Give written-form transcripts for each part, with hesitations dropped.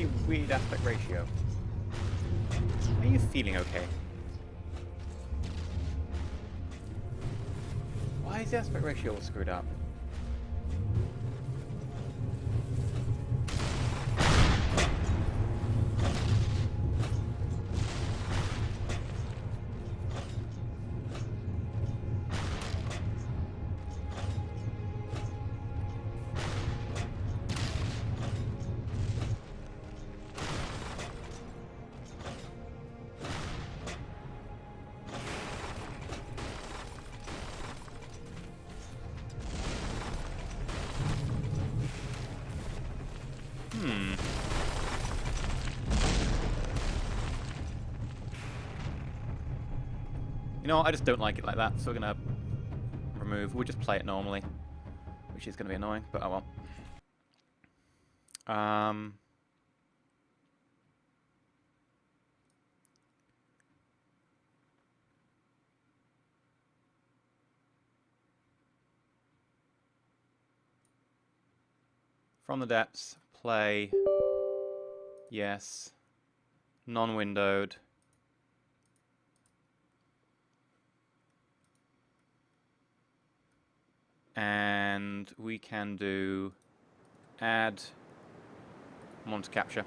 really weird aspect ratio. Are you feeling okay? Why is the aspect ratio all screwed up? You know what, I just don't like it like that, so we're going to remove. We'll just play it normally, which is going to be annoying, but oh well. From the depths, play, yes, non-windowed. And we can do add monitor capture.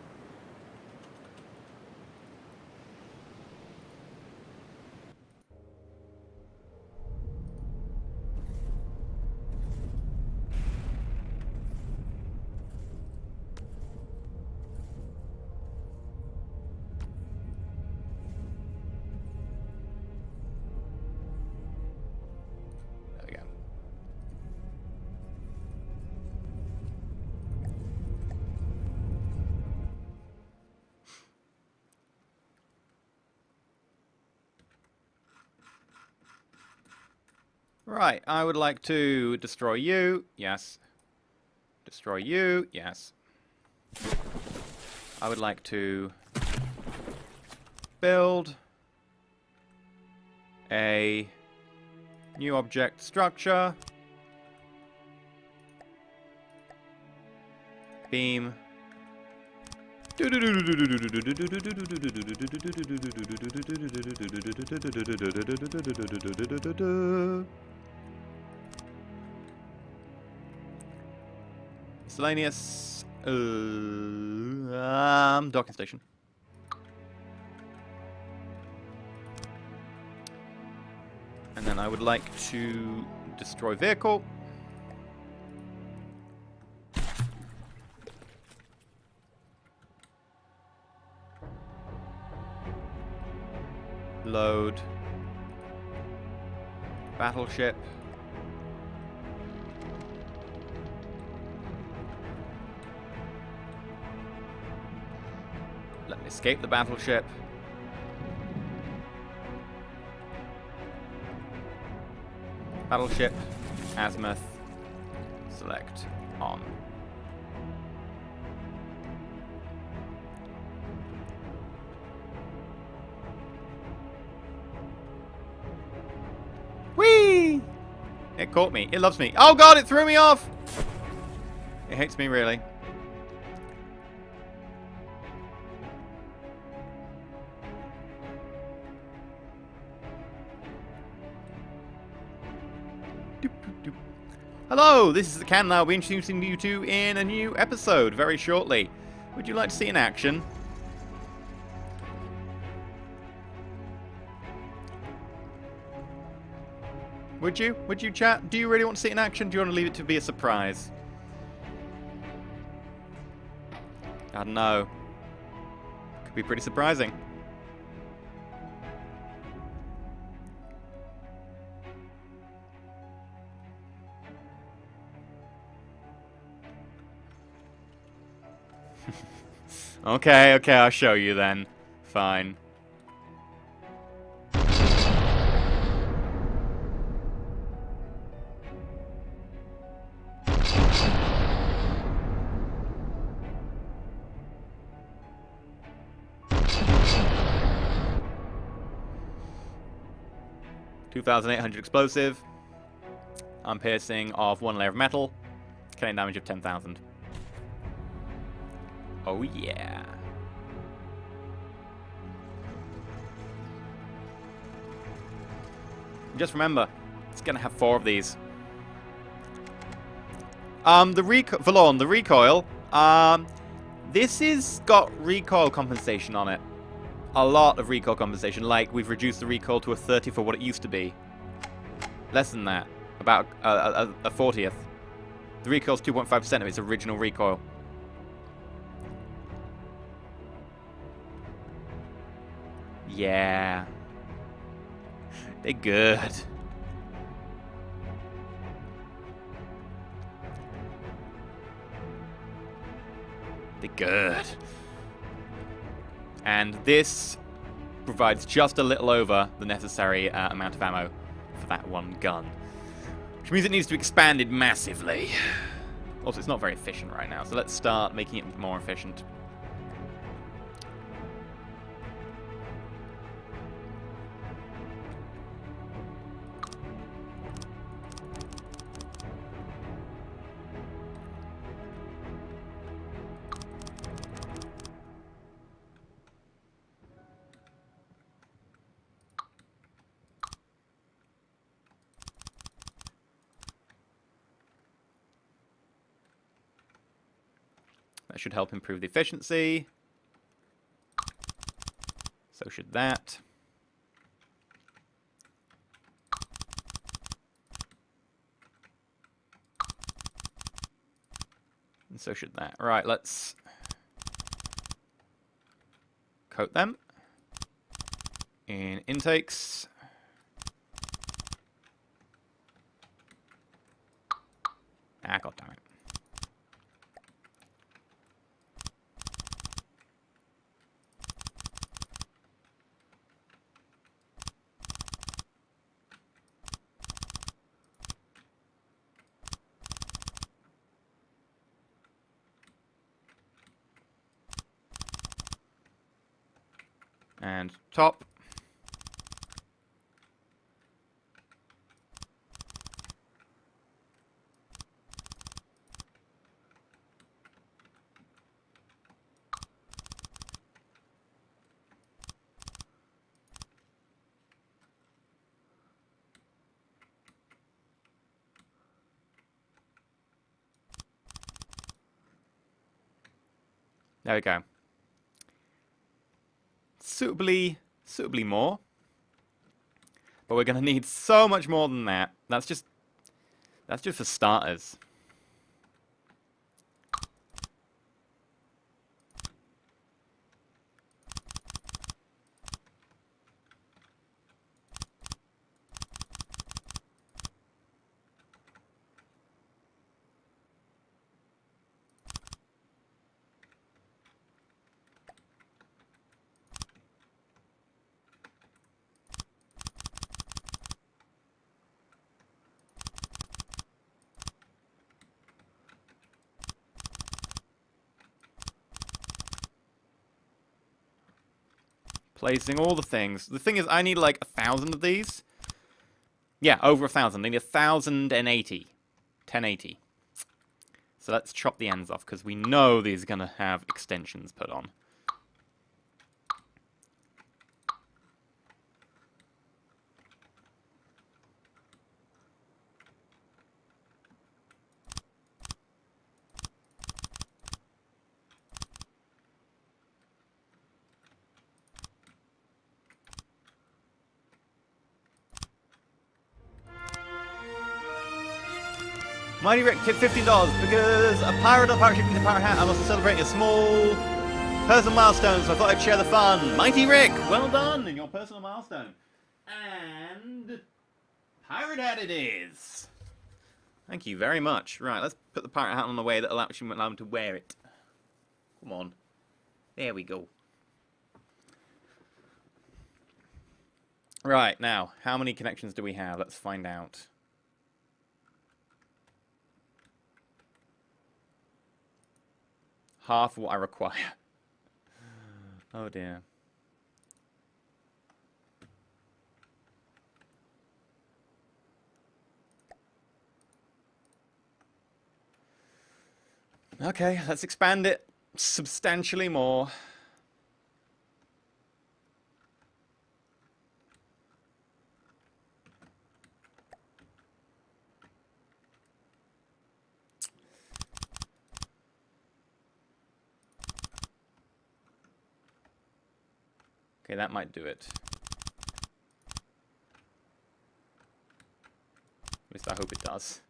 There we go. Right, I would like to destroy you. Yes. Destroy you. Yes. I would like to build a new object structure. Beam. Miscellaneous. Docking station. And then I would like to destroy vehicle. Load. Battleship. Let me escape the battleship. Battleship, azimuth, select on. Whee! It caught me. It loves me. Oh god, it threw me off! It hates me, really. Hello, this is the Can I'll be introducing you to in a new episode very shortly. Would you like to see in action? Would you? Would you, chat? Do you really want to see it in action? Do you want to leave it to be a surprise? I don't know. Could be pretty surprising. Okay, I'll show you then. Fine. $2,800 explosive. Arm piercing of 1 layer of metal. Killing damage of 10,000. Oh yeah. Just remember, it's gonna have 4 of these. The recoil, this is got recoil compensation on it. A lot of recoil compensation. Like, we've reduced the recoil to a 30 for what it used to be. Less than that. About a 40th. The recoil's 2.5% of its original recoil. Yeah. They're good. They're good. And this provides just a little over the necessary amount of ammo for that one gun. Which means it needs to be expanded massively. Also, it's not very efficient right now, so let's start making it more efficient. That should help improve the efficiency. So should that. And so should that. Right, let's coat them in intakes. Ah, god damn it. And top. There we go. Suitably more. But we're going to need so much more than that. That's just for starters. Placing all the things. The thing is, I need like 1,000 of these. Yeah, over 1,000. I need 1,080. 1080. So let's chop the ends off, because we know these are going to have extensions put on. Mighty Rick tipped $15 because a pirate on Battleship needs a pirate hat. I must celebrate a small personal milestone, so I thought I'd share the fun. Mighty Rick, well done in your personal milestone. And pirate hat it is. Thank you very much. Right, let's put the pirate hat on the way that allows him to wear it. Come on. There we go. Right, now, how many connections do we have? Let's find out. Half what I require. Oh dear. Okay, let's expand it. substantially more. Okay, that might do it. At least I hope it does.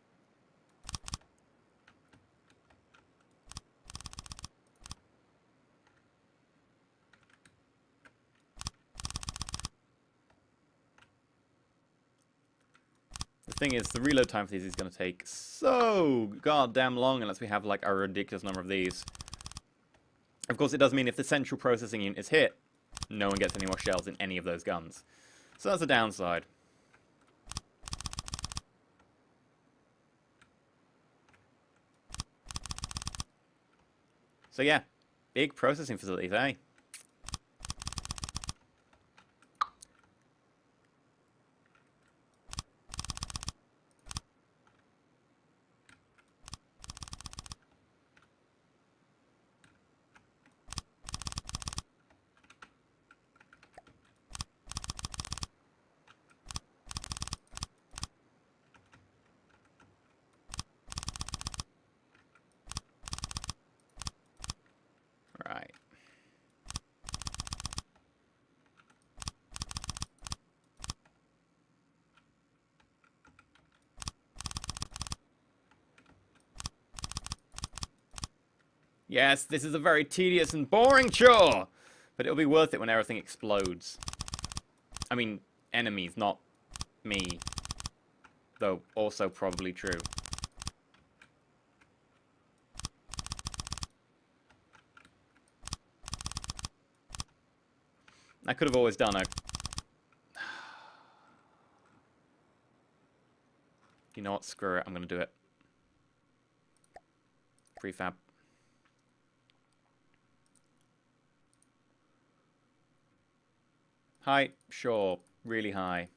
The thing is, the reload time for these is going to take so goddamn long unless we have like a ridiculous number of these. Of course, it does mean if the central processing unit is hit, no one gets any more shells in any of those guns. So that's a downside. So yeah, big processing facilities, eh? Right. Yes, this is a very tedious and boring chore, but it'll be worth it when everything explodes. I mean, enemies, not me. Though, also probably true. I could have always done a... You know what? Screw it. I'm going to do it. Prefab. High? Sure. Really high.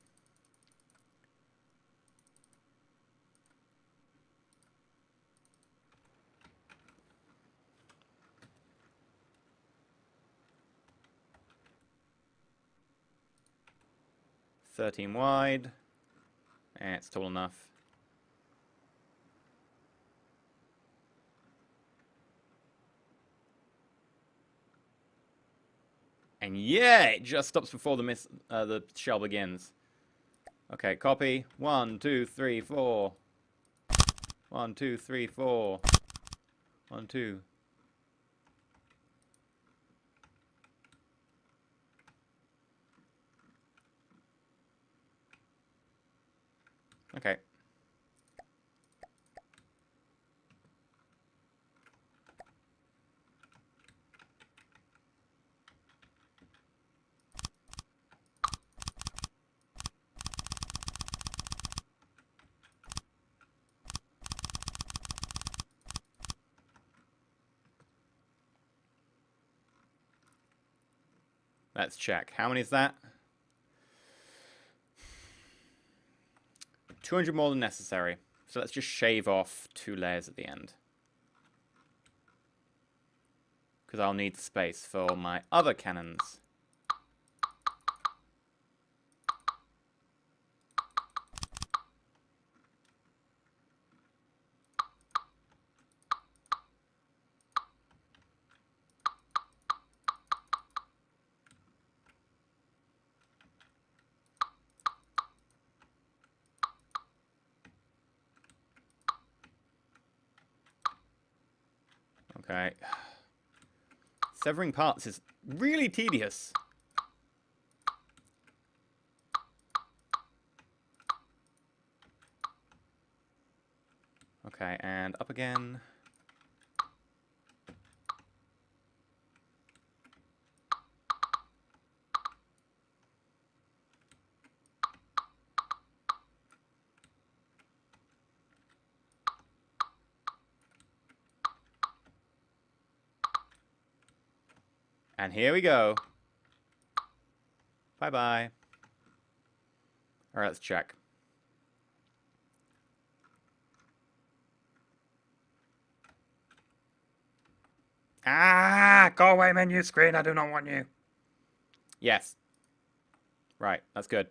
$13 wide. It's tall enough. And yeah, it just stops before the shell begins. Okay, copy. 1, 2, 3, 4. 1, 2, 3, 4. 1, 2. Okay. Let's check. How many is that? 200 more than necessary. So let's just shave off 2 layers at the end. Because I'll need the space for my other cannons. Okay. Severing parts is really tedious. Okay, and up again. And here we go. Bye-bye. All right, let's check. Ah, go away, menu screen. I do not want you. Yes. Right, that's good.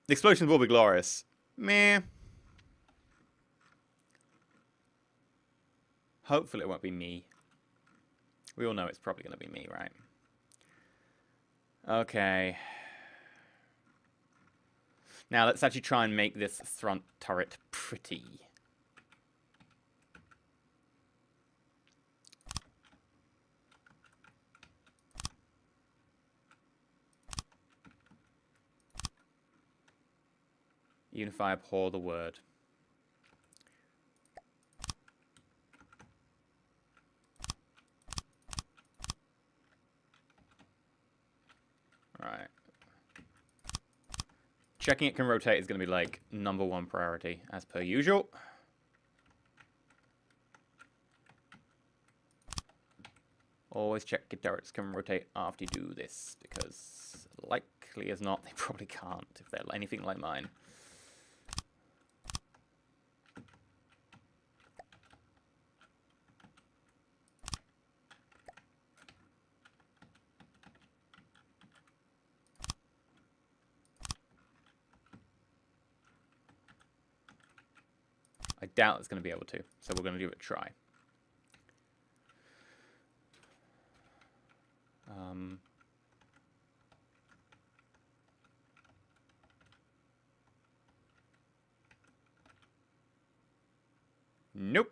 The explosions will be glorious. Meh. Hopefully it won't be me. We all know it's probably going to be me, right? Okay. Now let's actually try and make this front turret pretty. Even if I abhor the word. Right. Checking it can rotate is going to be like #1 priority, as per usual. Always check your turrets can rotate after you do this, because likely as not, they probably can't if they're anything like mine. I doubt it's going to be able to, so we're going to give it a try. Nope.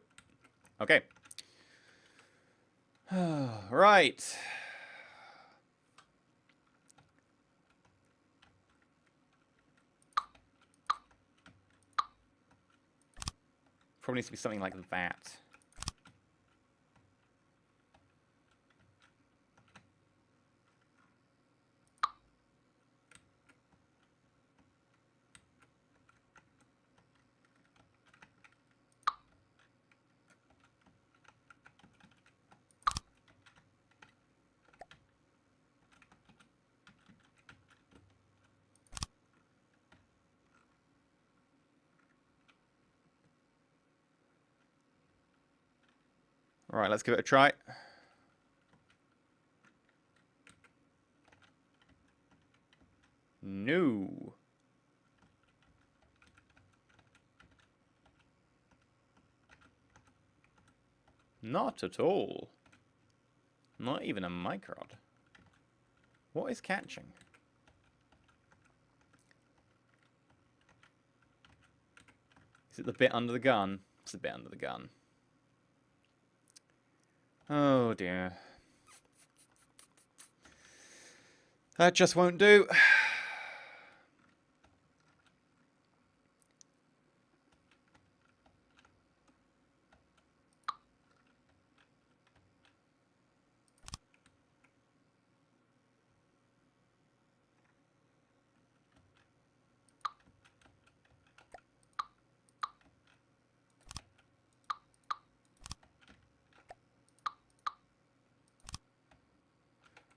Okay. Right. Probably needs to be something like that. Alright, let's give it a try. No. Not at all. Not even a microd. What is catching? Is it the bit under the gun? It's the bit under the gun. Oh dear. That just won't do.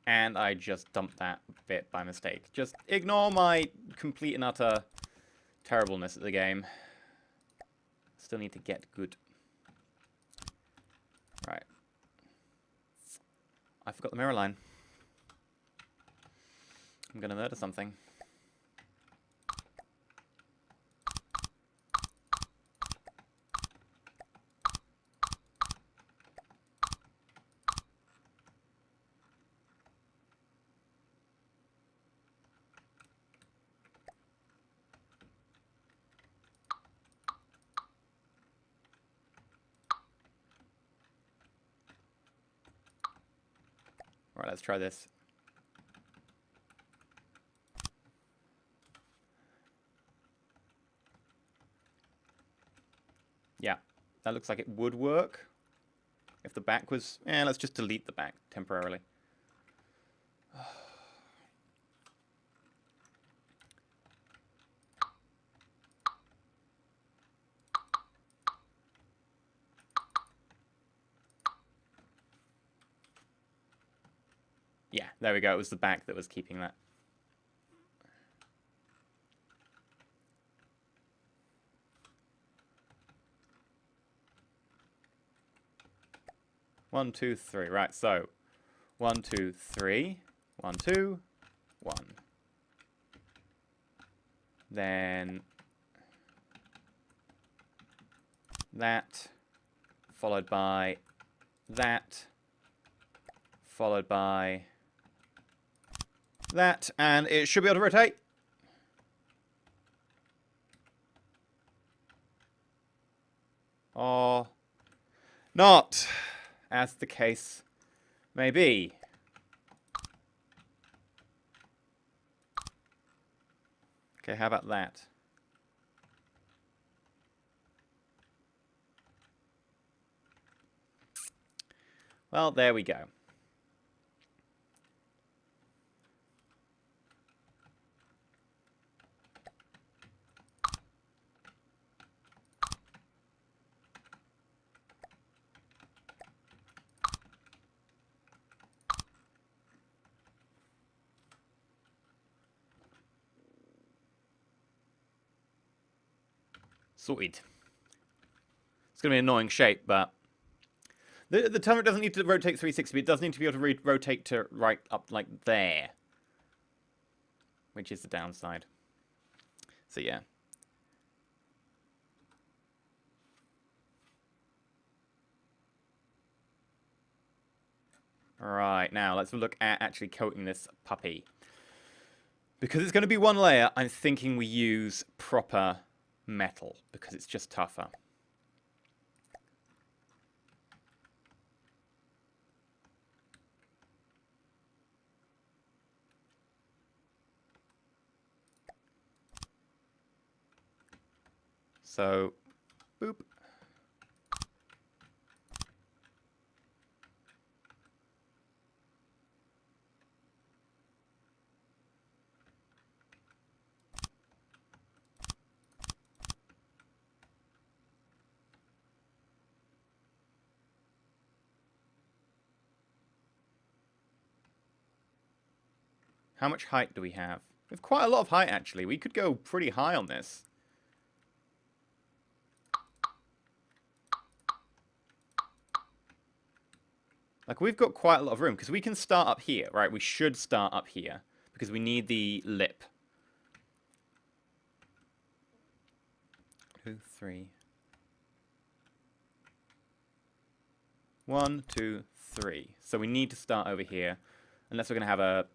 And I just dumped that bit by mistake. Just ignore my complete and utter terribleness at the game. Still need to get good. Right. I forgot the mirror line. I'm gonna murder something. Alright, let's try this. Yeah, that looks like it would work. If the back was... let's just delete the back temporarily. Yeah, there we go. It was the back that was keeping that. 1, 2, 3. Right, so 1, 2, 3. 1, 2, 1. Then that, followed by that, followed by that, and it should be able to rotate. Or not, as the case may be. Okay, how about that? Well, there we go. Sorted. It's going to be an annoying shape, but the turret doesn't need to rotate 360, but it does need to be able to rotate to right up like there, which is the downside. So yeah. Alright, now let's look at actually coating this puppy. Because it's going to be one layer, I'm thinking we use proper metal, because it's just tougher. So, boop. How much height do we have? We have quite a lot of height, actually. We could go pretty high on this. Like, we've got quite a lot of room, because we can start up here, right? We should start up here, because we need the lip. 2, 3. 1, 2, 3. So we need to start over here, unless we're going to have a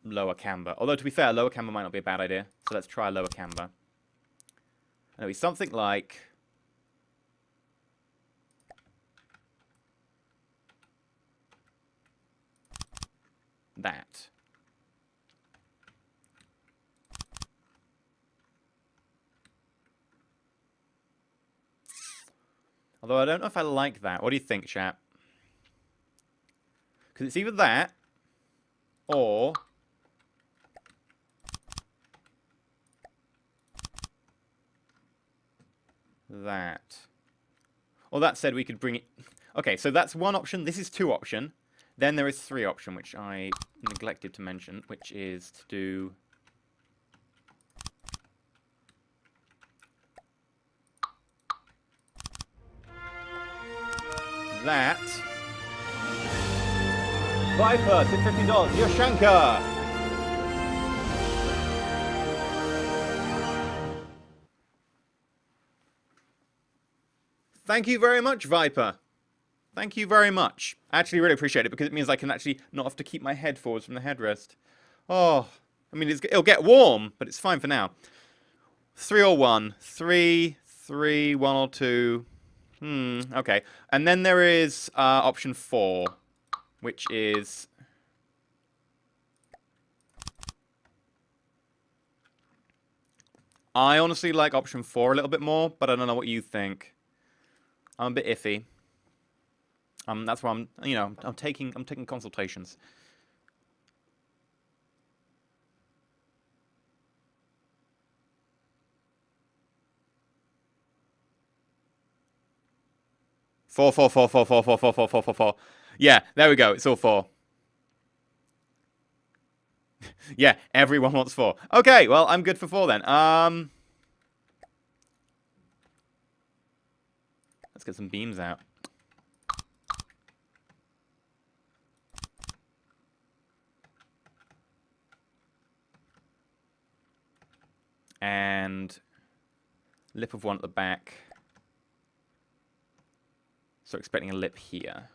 lower camber. Although, to be fair, a lower camber might not be a bad idea. So let's try a lower camber. And it'll be something like... that. Although I don't know if I like that. What do you think, chap? Because it's either that, or... that. Or that said, we could bring it... Okay, so that's one option. This is 2 option. Then there is 3 option, which I neglected to mention, which is to do... that. Viper, tip $50. Yoshanka! Thank you very much, Viper. Thank you very much. I actually really appreciate it, because it means I can actually not have to keep my head forwards from the headrest. Oh, I mean, it'll get warm, but it's fine for now. 3 or 1. 3, 3, 1 or 2. Okay. And then there is option 4, which is... I honestly like option 4 a little bit more, but I don't know what you think. I'm a bit iffy. That's why I'm taking consultations. Four. Yeah, there we go. It's all 4. Yeah, everyone wants 4. Okay, well, I'm good for 4 then. Let's get some beams out. and lip of one at the back. So expecting a lip here.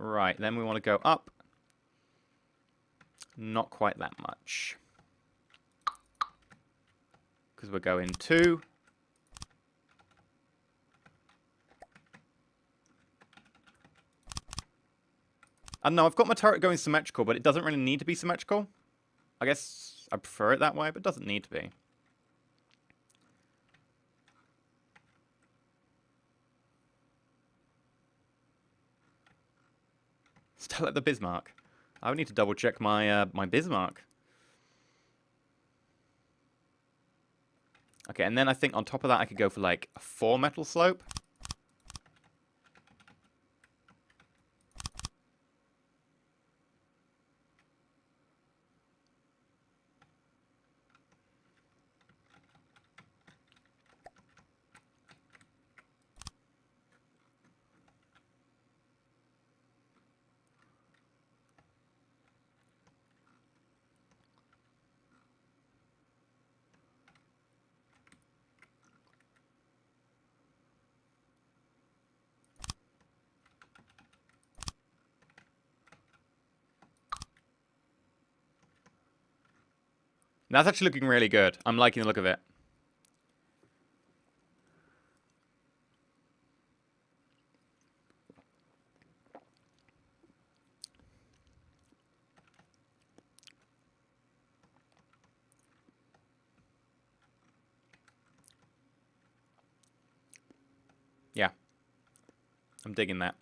Right, then we want to go up. Not quite that much. Because we're going 2. I don't know, I've got my turret going symmetrical, but it doesn't really need to be symmetrical. I guess I prefer it that way, but it doesn't need to be. Still at the Bismarck. I would need to double check my my Bismarck. Okay, and then I think on top of that I could go for like a 4 metal slope. That's actually looking really good. I'm liking the look of it. Yeah. I'm digging that.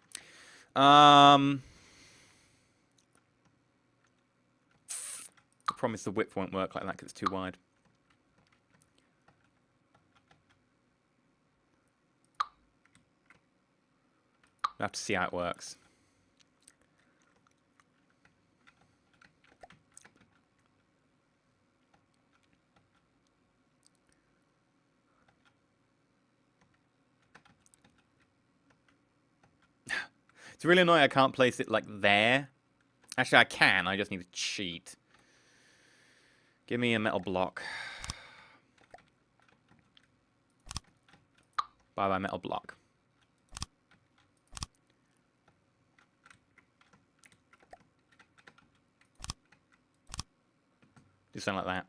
I promise the width won't work like that because it's too wide. We'll have to see how it works. It's really annoying I can't place it like there. Actually, I can. I just need to cheat. Give me a metal block. Bye-bye, metal block. Do something like that.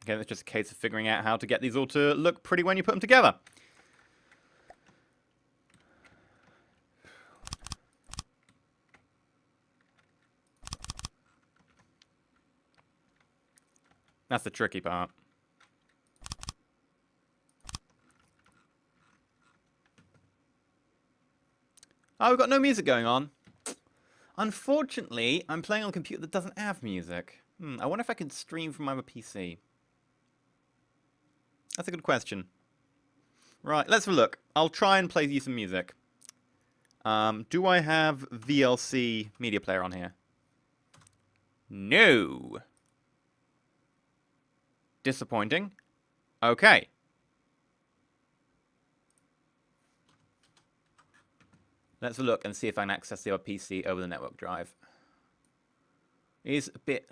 Okay, it's just a case of figuring out how to get these all to look pretty when you put them together. That's the tricky part. Oh, we've got no music going on. Unfortunately, I'm playing on a computer that doesn't have music. I wonder if I can stream from my PC. That's a good question. Right, let's have a look. I'll try and play you some music. Do I have VLC media player on here? No. Disappointing. Okay. Let's have a look and see if I can access the PC over the network drive. It's a bit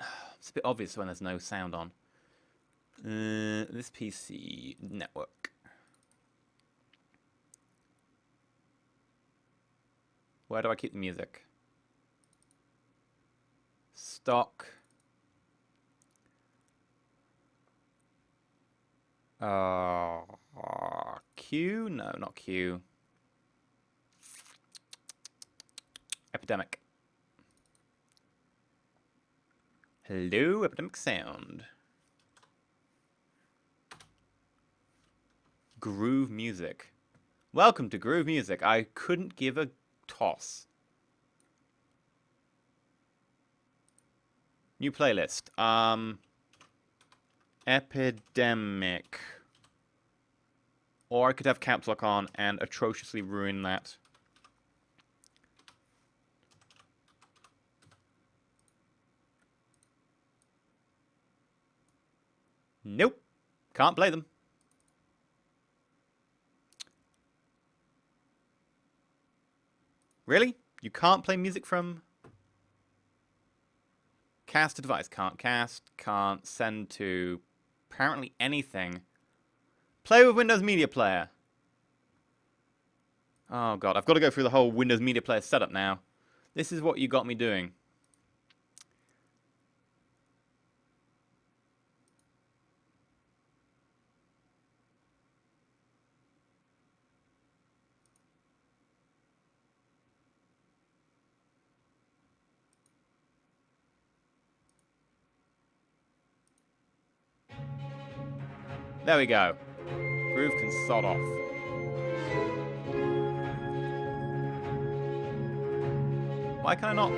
obvious when there's no sound on. This PC network. Where do I keep the music? Stock. Q? No, not Q. Epidemic. Hello, Epidemic Sound. Groove music. Welcome to Groove Music. I couldn't give a toss. New playlist. Epidemic. Or I could have caps lock on and atrociously ruin that. Nope. Can't play them. Really? You can't play music from cast to device. Can't cast, can't send to apparently anything. Play with Windows Media Player. Oh god, I've got to go through the whole Windows Media Player setup now. This is what you got me doing. There we go. Groove can sod off. Why can I not?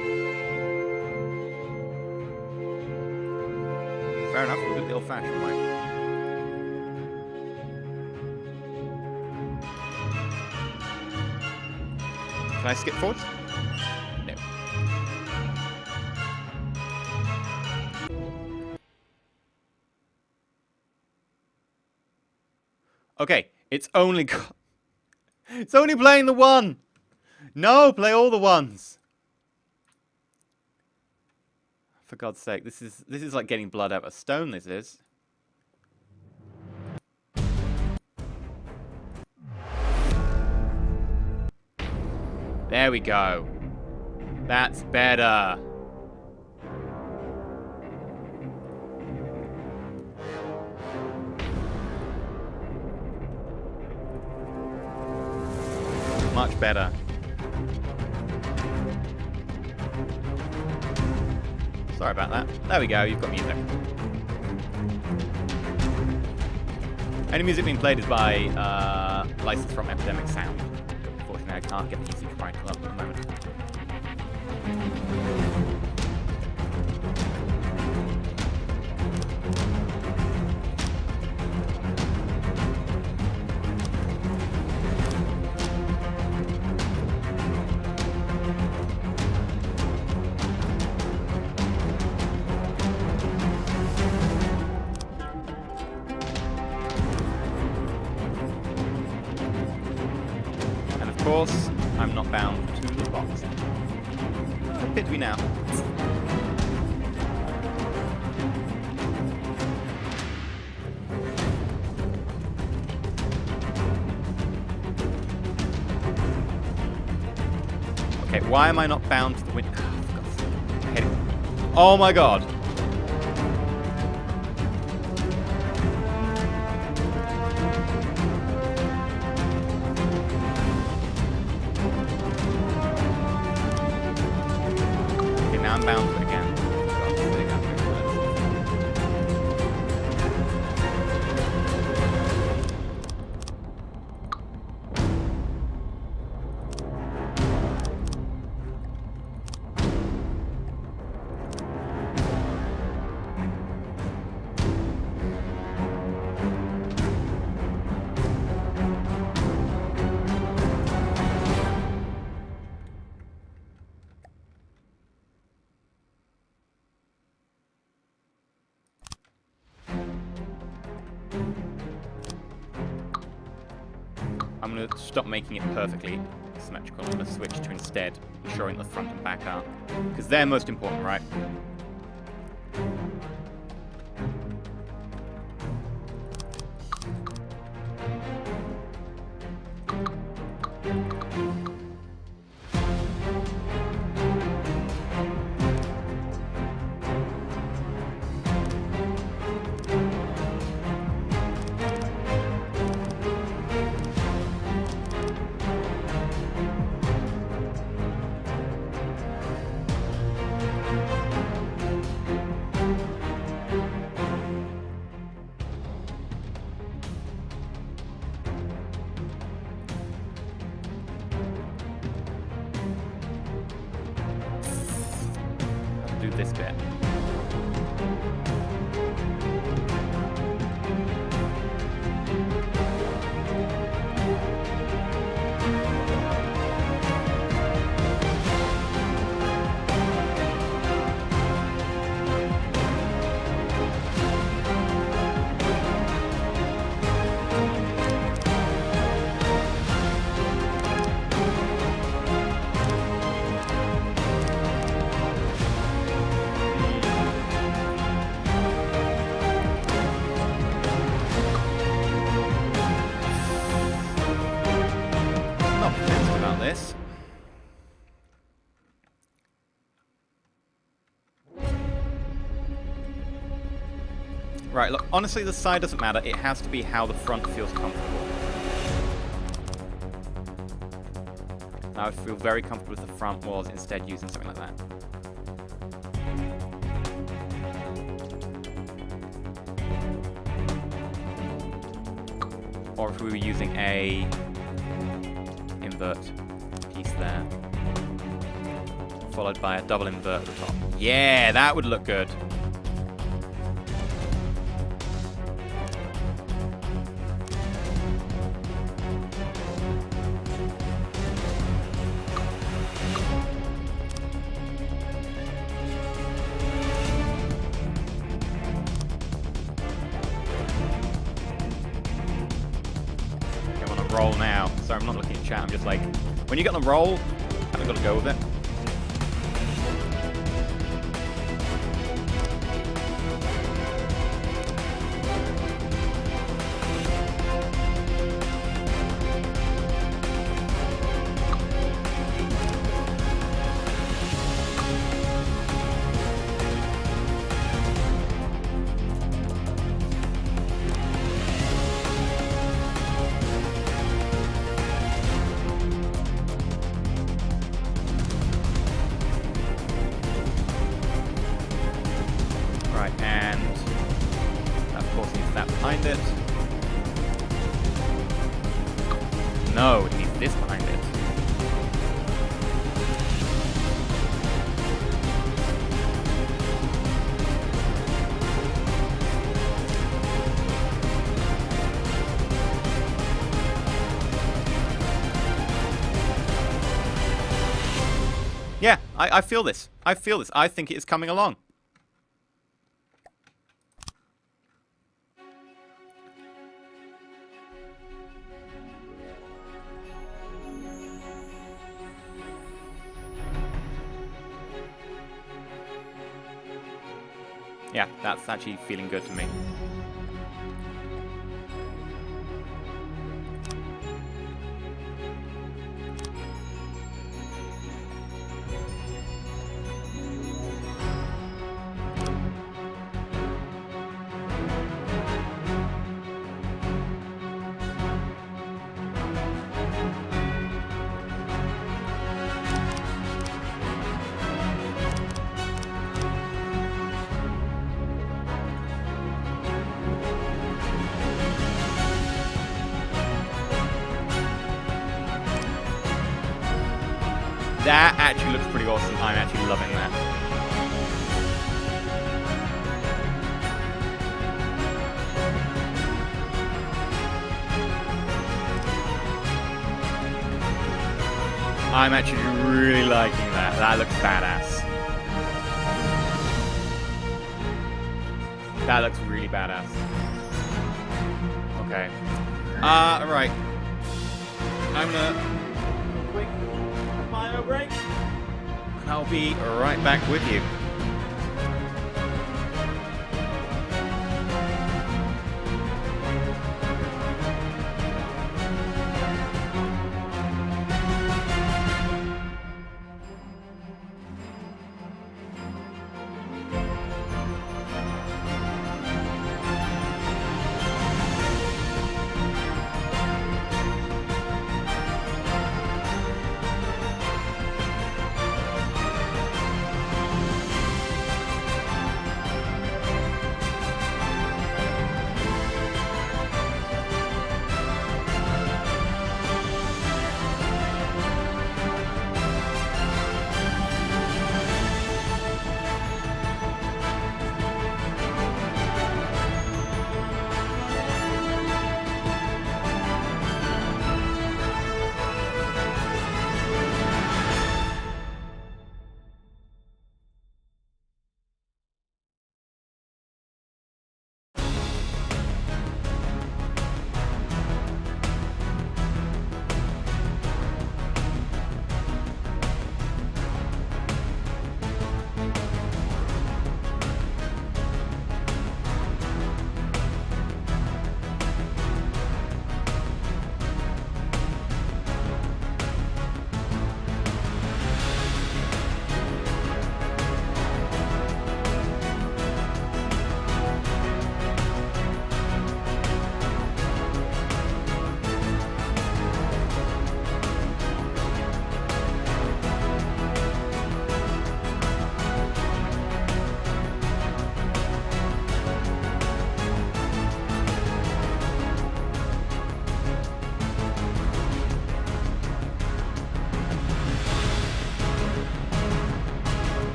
Fair enough, we'll do it the old-fashioned way. Can I skip forwards? No. Okay, it's only playing the one. No, play all the ones. For God's sake, this is like getting blood out of a stone. This is. There we go. That's better. Much better. Sorry about that. There we go, you've got music. Any music being played is by license from Epidemic Sound. Unfortunately, I can't get the music right up at the moment. Of course, I'm not bound to the box. How fit we now? Okay, why am I not bound to the window? Oh my god! I'm bound to it again. I'm going to stop making it perfectly symmetrical. I'm going to switch to instead ensuring the front and back are. Because they're most important, right? do this bit. Not convinced about this. Right, look, honestly, the side doesn't matter. It has to be how the front feels comfortable. I would feel very comfortable if the front was instead using something like that. Or if we were using a invert piece there, followed by a double invert at the top. Yeah, that would look good. Roll now. Sorry, I'm not looking at chat. I'm just like, when you get on a roll, I haven't got to go with it. Right, and that of course needs that behind it. No, it needs this behind it. Yeah, I feel this. I feel this. I think it is coming along. Yeah, that's actually feeling good to me. That actually looks pretty awesome. I'm actually loving that. I'm actually really liking that. That looks badass. That looks really badass. Okay. Right. I'm gonna quick bio break, and I'll be right back with you.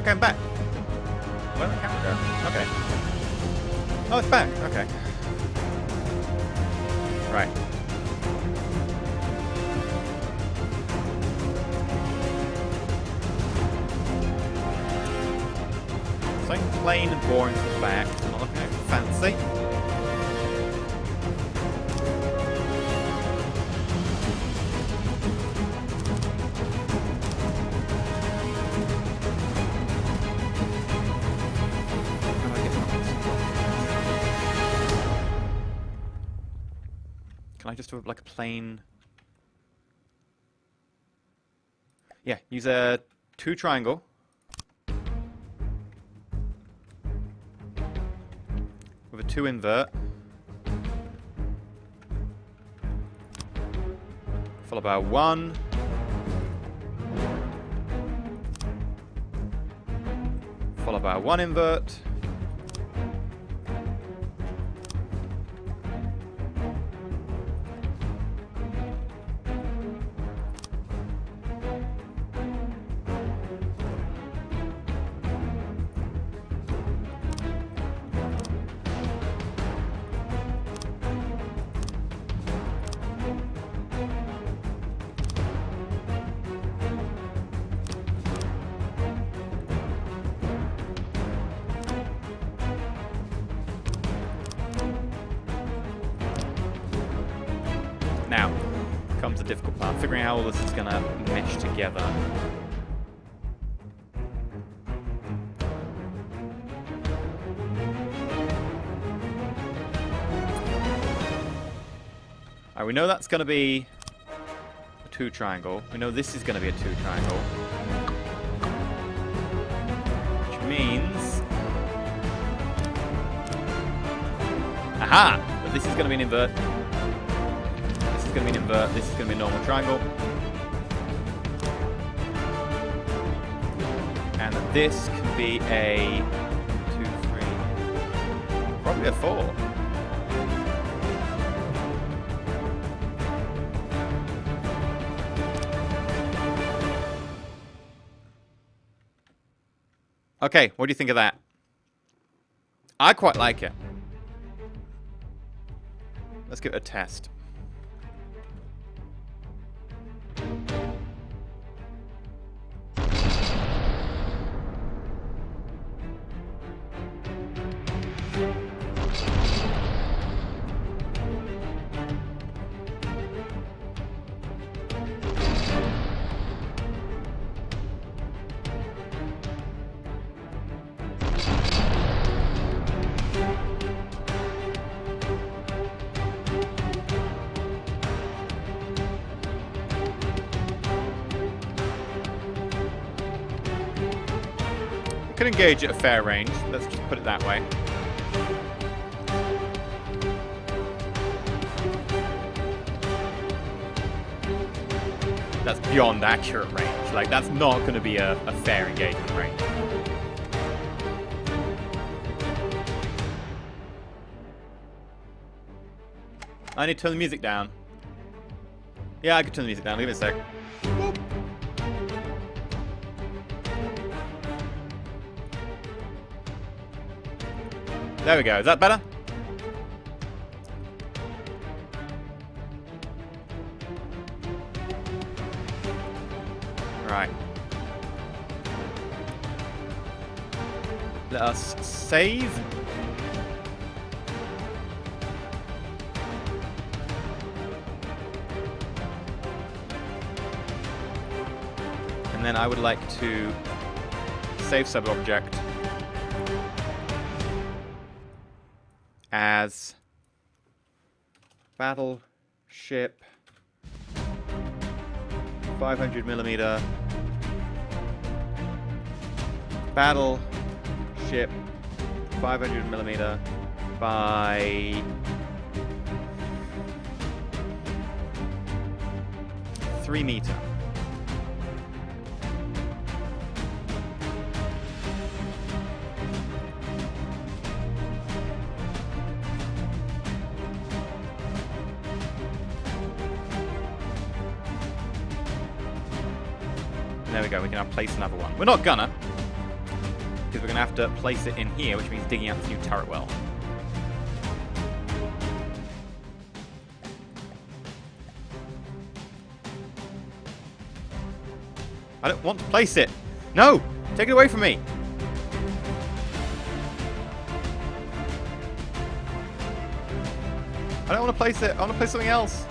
Okay, I'm back. Where did the camera go? Okay. Oh, it's back. Okay. Right. Something plain and boring from the back. I'm not looking at fancy. Can I just do like a plain... Yeah, use a 2 triangle. With a 2 invert. Followed by a 1. Followed by a 1 invert. Now comes the difficult part, figuring out how all this is going to mesh together. Alright, we know that's going to be a 2 triangle. We know this is going to be a 2 triangle. Which means... Aha! But this is going to be an invert. This is going to be an invert. This is going to be a normal triangle. And this can be a 2, 3. Probably a 4. Okay, what do you think of that? I quite like it. Let's give it a test. Could engage at a fair range. Let's just put it that way. That's beyond accurate range. Like, that's not going to be a fair engagement range. I need to turn the music down. Yeah, I could turn the music down. Give me a sec. Whoop. There we go. Is that better? Right. Let us save. And then I would like to save sub-object as Battleship 500mm Battleship 500mm by 3 meter. There we go, we can now place another one. We're not gonna. going to have to place it in here, which means digging out this new turret well. I don't want to place it. No! Take it away from me! I don't want to place it. I want to place something else.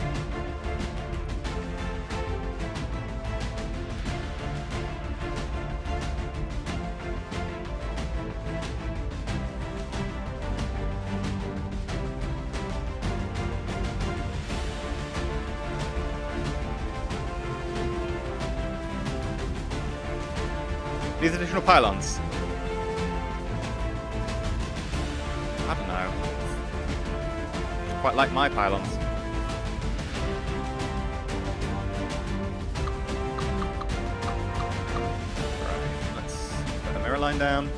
These additional pylons. I don't know. Quite like my pylons. Right, let's put the mirror line down.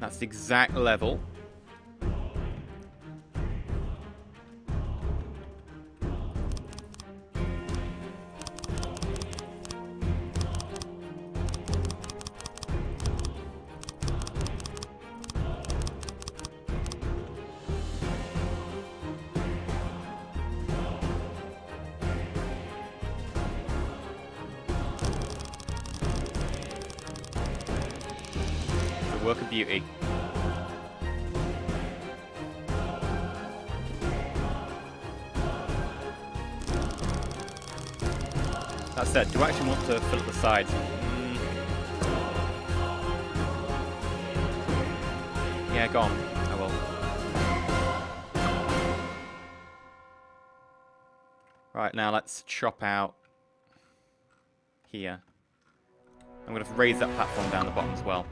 That's the exact level. Work of beauty. That said, do I actually want to fill up the sides? Yeah, go on. I will. Right, now let's chop out here. I'm going to raise that platform down the bottom as well.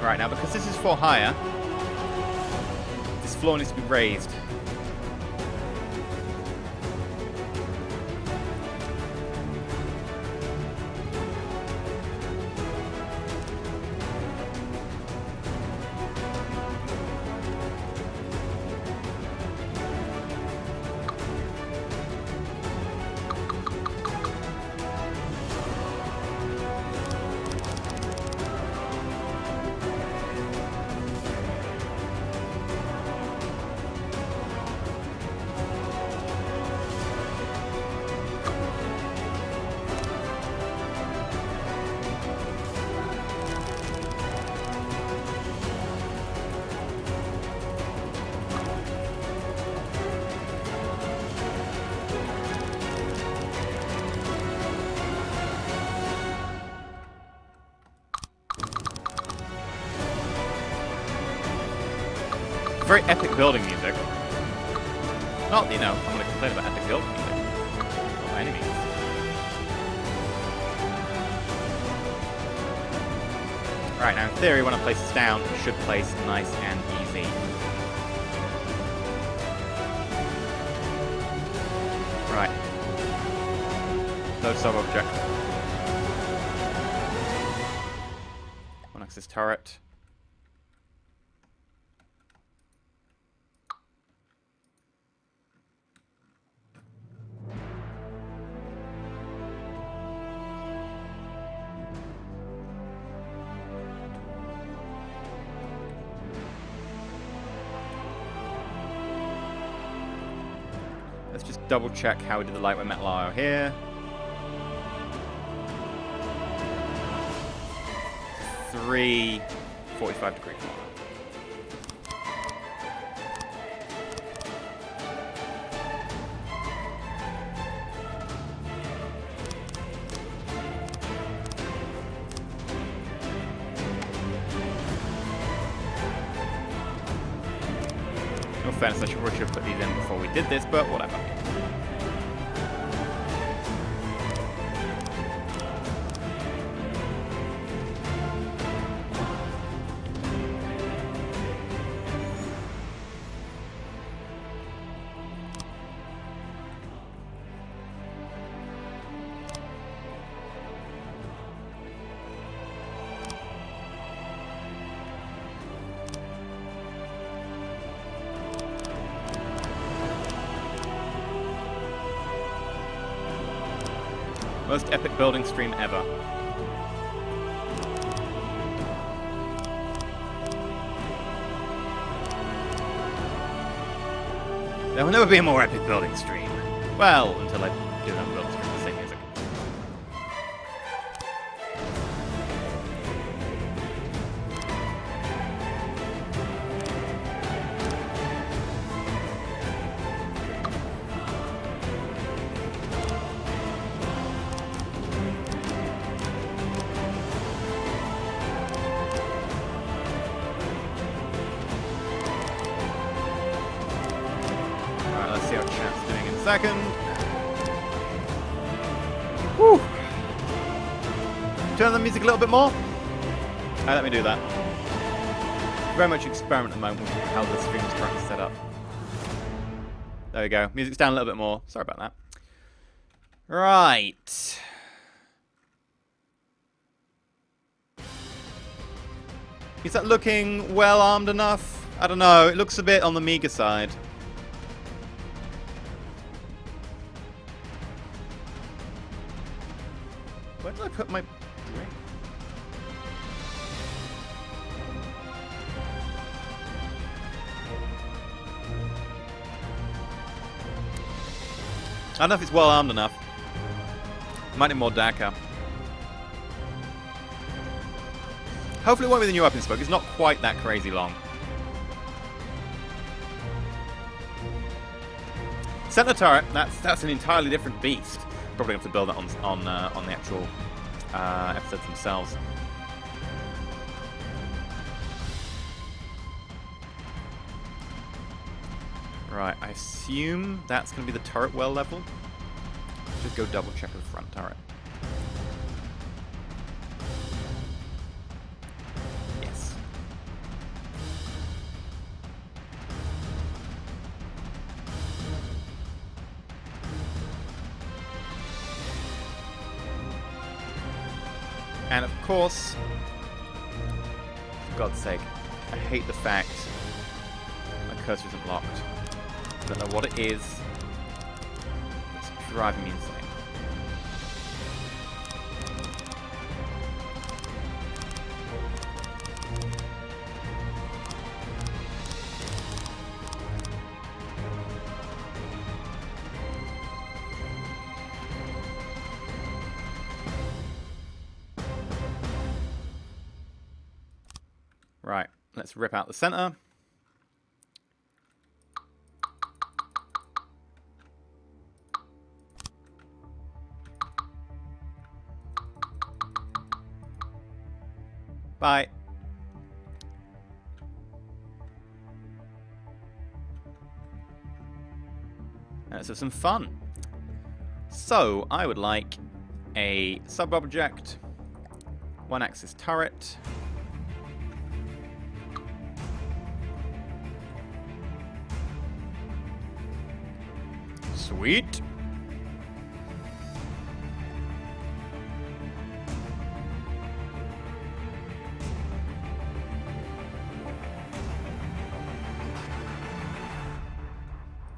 Right, now because this is for hire, this floor needs to be raised. Very epic building music. Not, you know, I'm going to complain about epic building music. Not by any means. Right, now in theory, when I place this down, it should place nice and easy. Right. Load sub-object. One-axis turret. Let's just double check how we did the lightweight metal alloy here. 45-degree corner. In all fairness, I should have put these in before we did this, but whatever. Most epic building stream ever. There will never be a more epic building stream. Well, until I do another building stream with the same music. Second. Woo. Turn the music a little bit more. Let me do that. Very much experiment at the moment with how the stream is currently set up. There we go. Music's down a little bit more. Sorry about that. Right. Is that looking well armed enough? I don't know. It looks a bit on the meager side. Where did I put my drink? I don't know if it's well armed enough. Might need more DACA. Hopefully it won't be the new weapon spoke. It's not quite that crazy long. Center turret, that's an entirely different beast. Probably have to build that on the actual episodes themselves. Right, I assume that's going to be the turret well level. Just go double check the front turret. Yes. And of course, for God's sake, I hate the fact my cursor isn't locked. I don't know what it is. It's driving me insane. Right, let's rip out the center. Bye. Let's have some fun. So, I would like a sub-object, one-axis turret, sweet.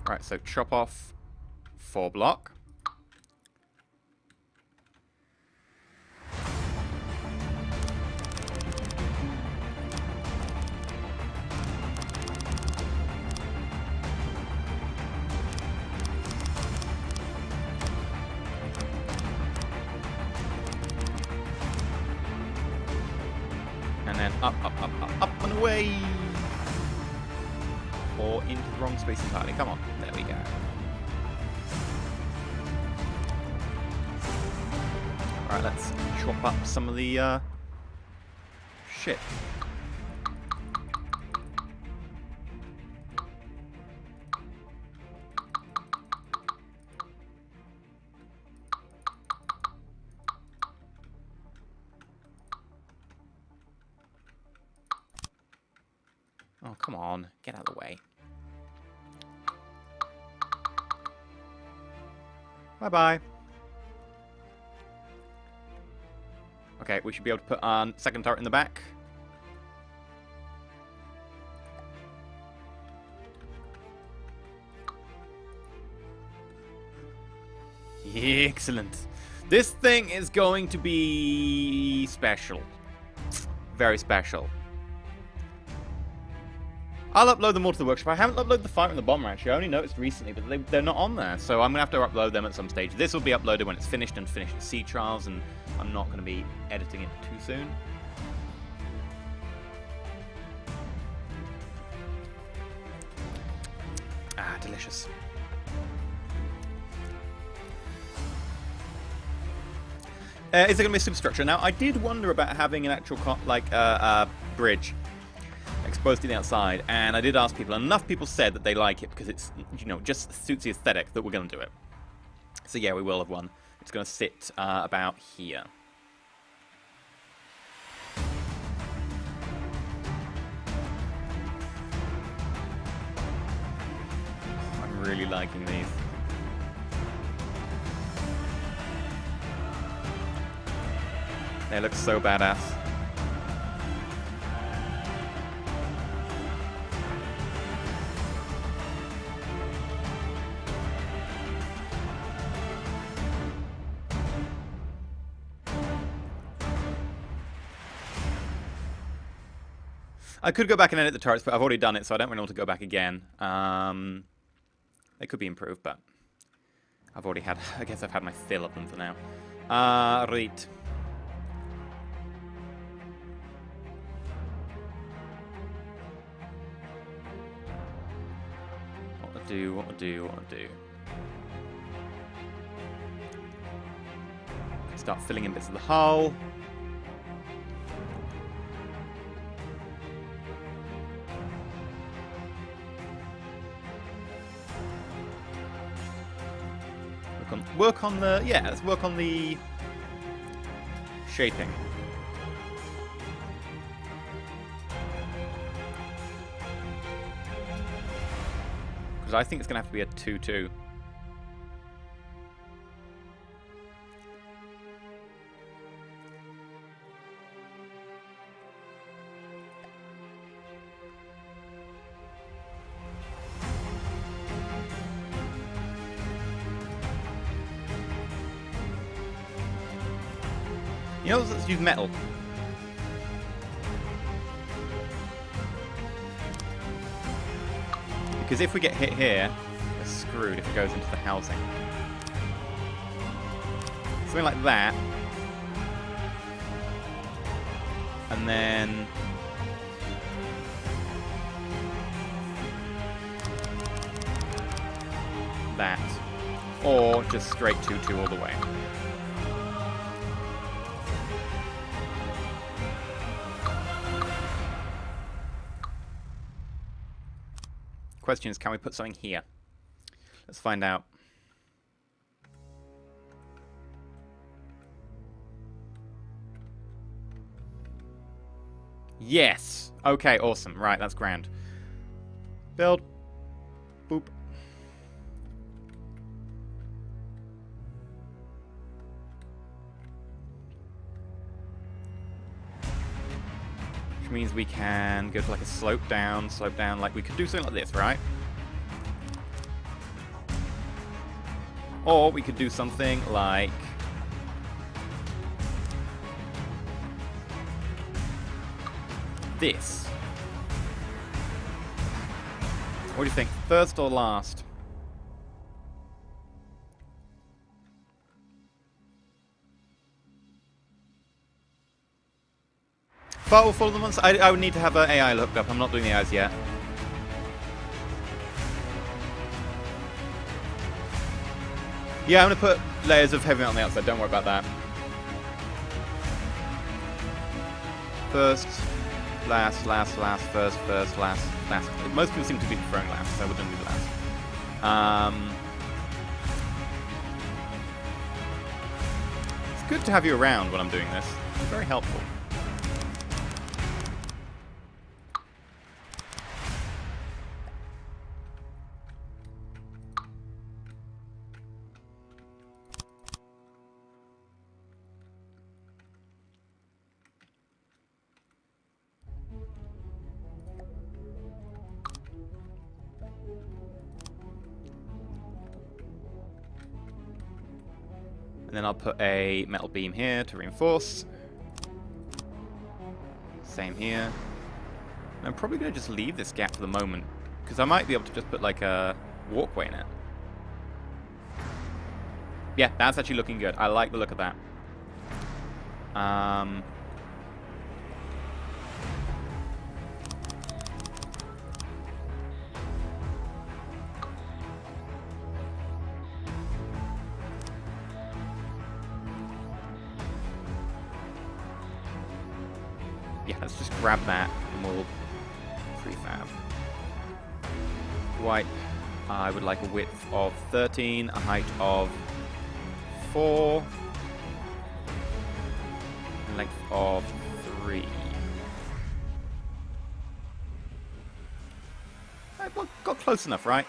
Right, so chop off 4 block. And then up, up, up, up, up and away. Or into the wrong space entirely. Come on. There we go. Alright, let's chop up some of the shit. come on. Get out of the way. Bye-bye. Okay, we should be able to put our second turret in the back. Excellent. This thing is going to be special. Very special. I'll upload them all to the workshop. I haven't uploaded the fighter and the bomber, actually. I only noticed recently, but they're not on there. So I'm going to have to upload them at some stage. This will be uploaded when it's finished and finished the sea trials, and I'm not going to be editing it too soon. Ah, delicious. Is there going to be a superstructure? Now, I did wonder about having an actual, bridge exposed to the outside, and I did ask people, and enough people said that they like it because it's, you know, just suits the aesthetic that we're going to do it. So yeah, we will have one. It's going to sit about here. I'm really liking these. They look so badass. I could go back and edit the turrets, but I've already done it, so I don't really want to go back again. They could be improved, but I've already had, I guess I've had my fill of them for now. Right. What to do. Start filling in bits of the hull. Work on the, yeah, let's work on the shaping. Because I think it's going to have to be a 2-2. You know, let's use metal. Because if we get hit here, we're screwed if it goes into the housing. Something like that. And then... that. Or just straight 2-2 all the way. Question is, can we put something here? Let's find out. Yes! Okay, awesome. Right, that's grand. Build. Boop. Means we can go to like a slope down, like we could do something like this, right? Or we could do something like this. What do you think? First or last? But we'll follow them on. I would need to have an AI looked up. I'm not doing the AIs yet. Yeah, I'm going to put layers of heavy metal on the outside. Don't worry about that. First, last, first, last. Most people seem to be preferring last, so we're going to do last. It's good to have you around when I'm doing this. It's very helpful. And then I'll put a metal beam here to reinforce. Same here. And I'm probably going to just leave this gap for the moment, because I might be able to just put like a walkway in it. Yeah, that's actually looking good. I like the look of that. Yeah, let's just grab that and we'll prefab. White, I would like a width of 13, a height of 4, and length of 3. Well, got close enough, right?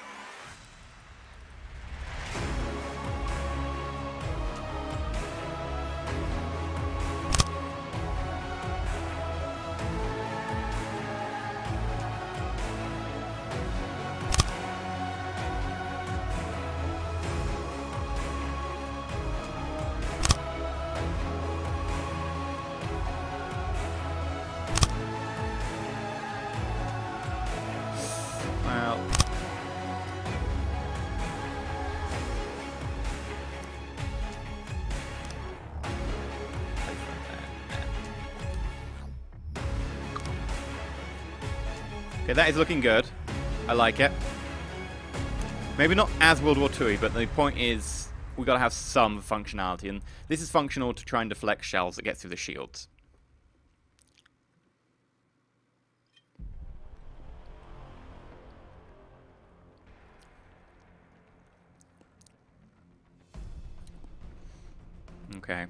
Well, okay, that is looking good. I like it. Maybe not as World War II, but the point is we've got to have some functionality, and this is functional to try and deflect shells that get through the shields. Okay.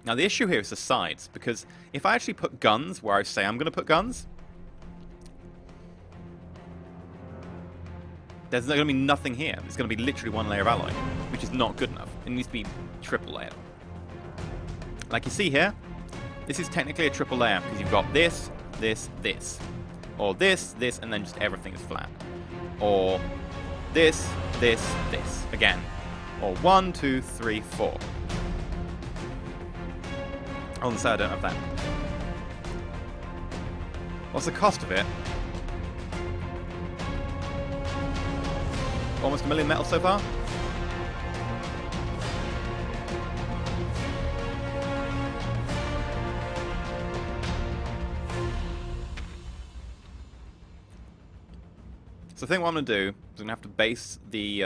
Now the issue here is the sides, because if I actually put guns where I say I'm going to put guns, there's going to be nothing here. It's going to be literally one layer of alloy, which is not good enough. It needs to be triple layered. Like you see here, this is technically a triple layer, because you've got this, this, this. Or this, this, and then just everything is flat. Or this, this, this. Again. Or 1, 2, 3, 4. On the side, I don't have that. What's the cost of it? Almost 1 million metal so far? So I think what I'm going to do is I'm going to have to base the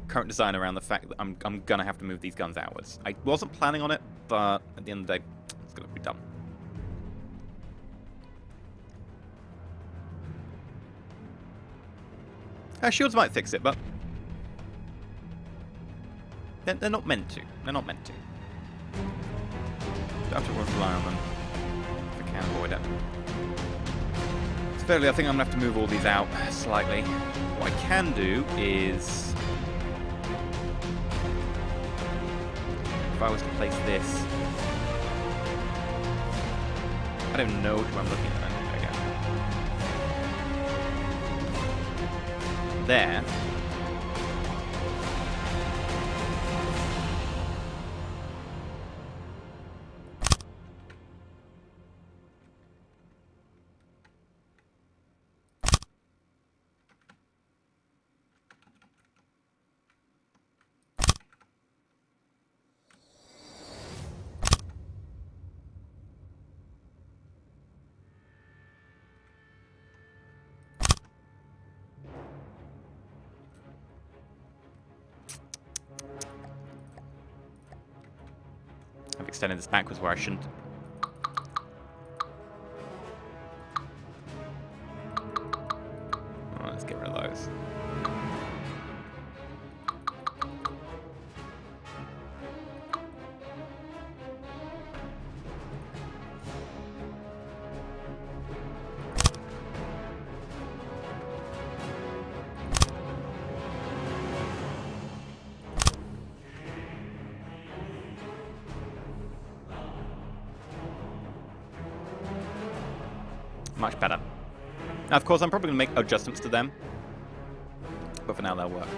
current design around the fact that I'm going to have to move these guns outwards. I wasn't planning on it, but at the end of the day, it's going to be done. Shields might fix it, but they're not meant to. They're not meant to. Don't have to rely on them if I can avoid it. So fairly, I think I'm going to have to move all these out slightly. What I can do is, if I was to place this, I don't know which one I'm looking at. There. I've extended this backwards where I shouldn't. Oh, let's get rid of those. Much better. Now, of course, I'm probably going to make adjustments to them, but for now they'll work.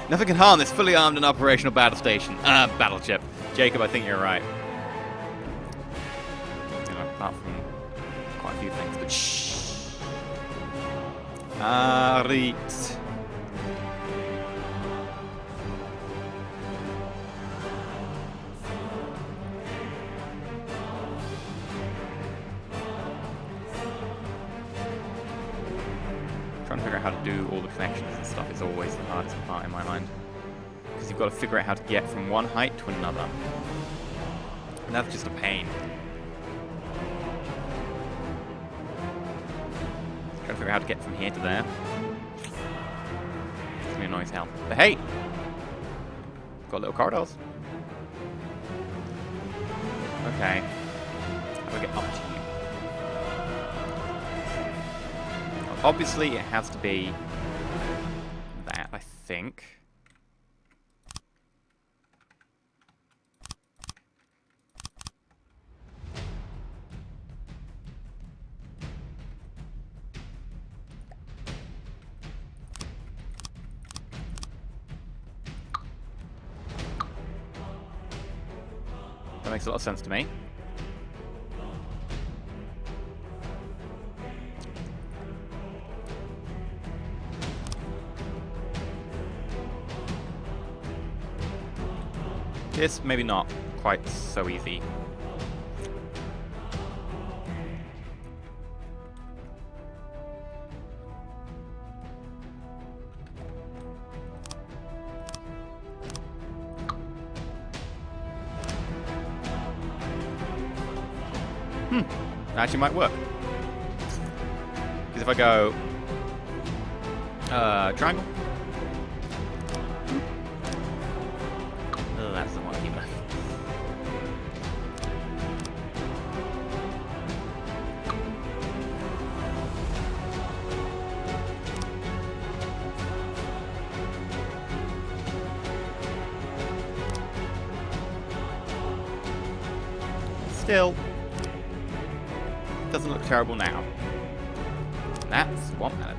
Nothing can harm this fully armed and operational battle station. Battleship. Jacob, I think you're right. You know, apart from quite a few things, but shh. Right. Trying to figure out how to do all the connections and stuff is always the hardest part in my mind. Because you've got to figure out how to get from one height to another. And that's just a pain. Trying to figure out how to get from here to there. It's gonna be annoying as hell. But hey! Got little corridors. Okay. How do I get up to you? Obviously, it has to be that, I think. That makes a lot of sense to me. This, maybe not quite so easy. That actually might work. Because if I go... triangle? Oh, that's the one either. Still, doesn't look terrible now. That's what matters.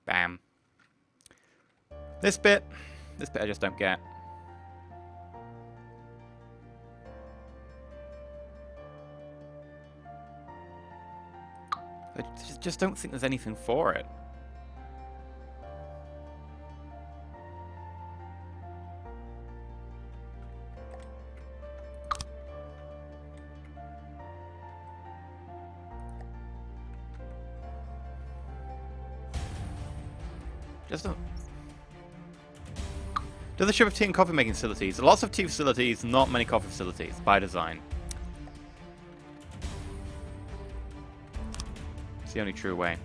Bam. This bit I just don't get. I just don't think there's anything for it. Just don't. Does the ship have tea and coffee making facilities? Lots of tea facilities, not many coffee facilities, by design. It's the only true way.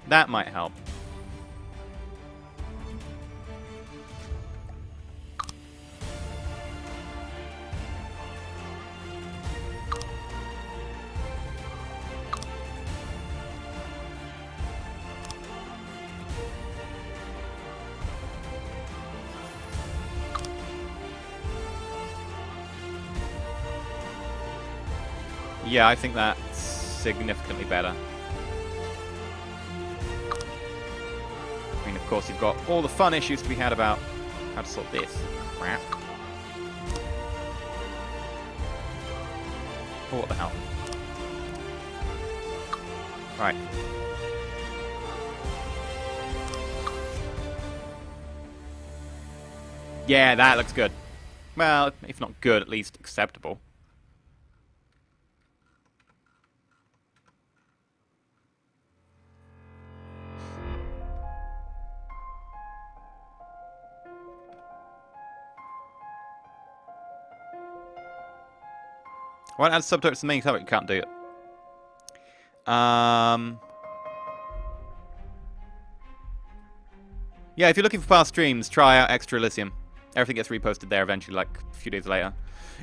That might help. Yeah, I think that's significantly better. I mean, of course, you've got all the fun issues to be had about how to sort this. Crap. Oh, what the hell? Right. Yeah, that looks good. Well, if not good, at least acceptable. Why not add subtitles to the main topic? You can't do it. Yeah, if you're looking for past streams, try out Extra Elysium. Everything gets reposted there eventually, like a few days later.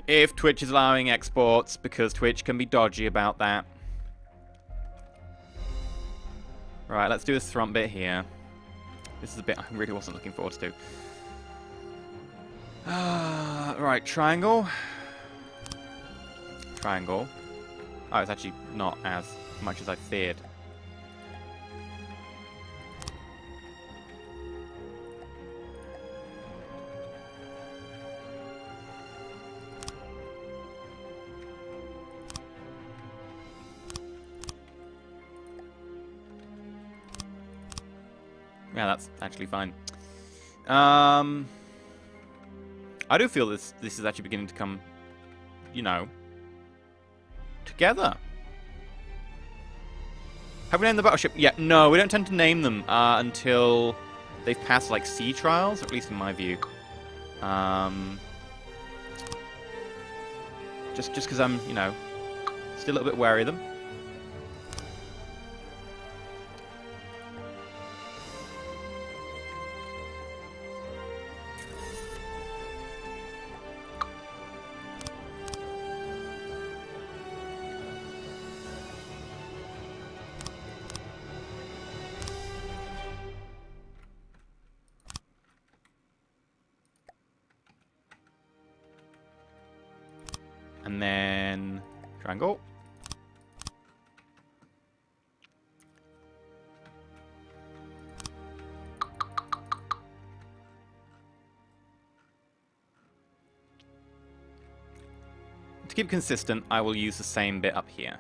If Twitch is allowing exports, because Twitch can be dodgy about that. Right, let's do this front bit here. This is a bit I really wasn't looking forward to. Right, triangle. Triangle. Oh, it's actually not as much as I feared. Yeah, that's actually fine. I do feel this is actually beginning to come, you know, together. Have we named the battleship? Yeah, no, we don't tend to name them until they've passed, like, sea trials, or at least in my view. Just because I'm, you know, still a little bit wary of them. And then triangle. To keep consistent, I will use the same bit up here.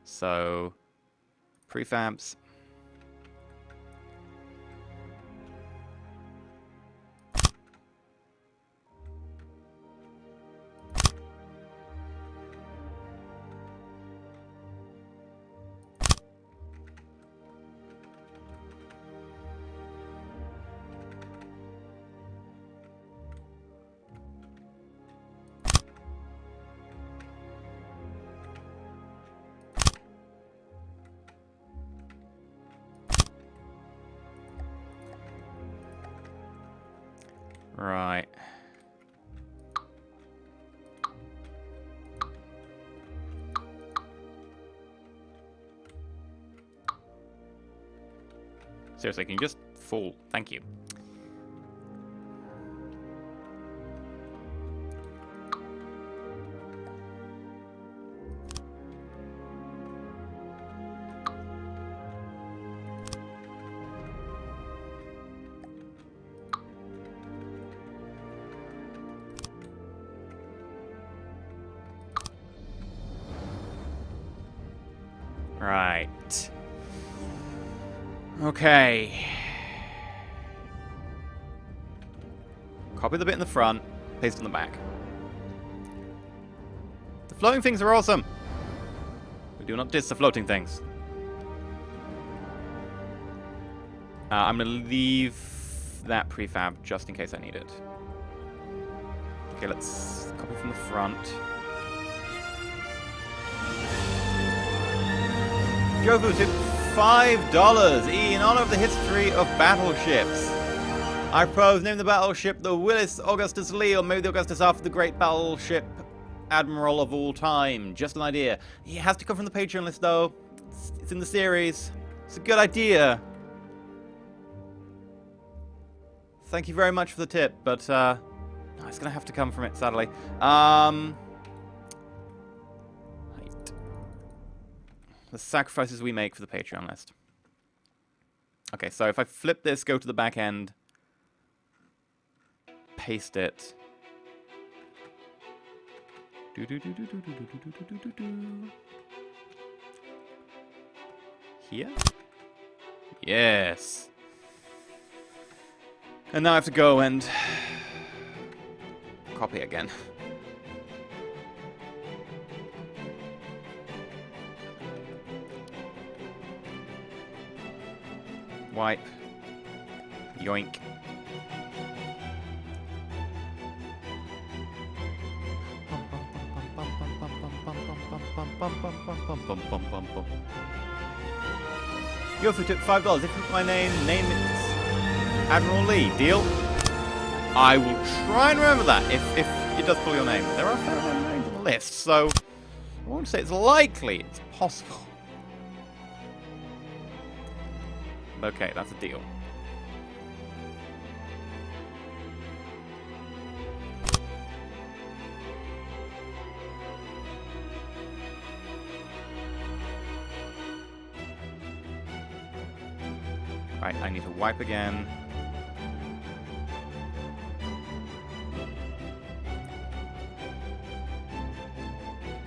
So, prefabs. Right. Seriously, can you just fall? Thank you. Right. Okay. Copy the bit in the front, paste on the back. The floating things are awesome. We do not diss the floating things. I'm going to leave that prefab just in case I need it. Okay, let's copy from the front. Jovu tipped $5 in honor of the history of battleships. I propose name the battleship the Willis Augustus Lee, or maybe the Augustus after the great battleship admiral of all time. Just an idea. It has to come from the Patreon list, though. It's in the series. It's a good idea. Thank you very much for the tip, but no, it's gonna have to come from it, sadly. The sacrifices we make for the Patreon list. Okay, so if I flip this, go to the back end, paste it. Here? Yes. And now I have to go and copy again. Wipe. Yoink. Yofu took $5. If you put my name it Admiral Lee. Deal? I will try and remember that if it does pull your name. There are a fair amount of names on the list, so I won't say it's likely, it's possible. Okay, that's a deal. Right, I need to wipe again.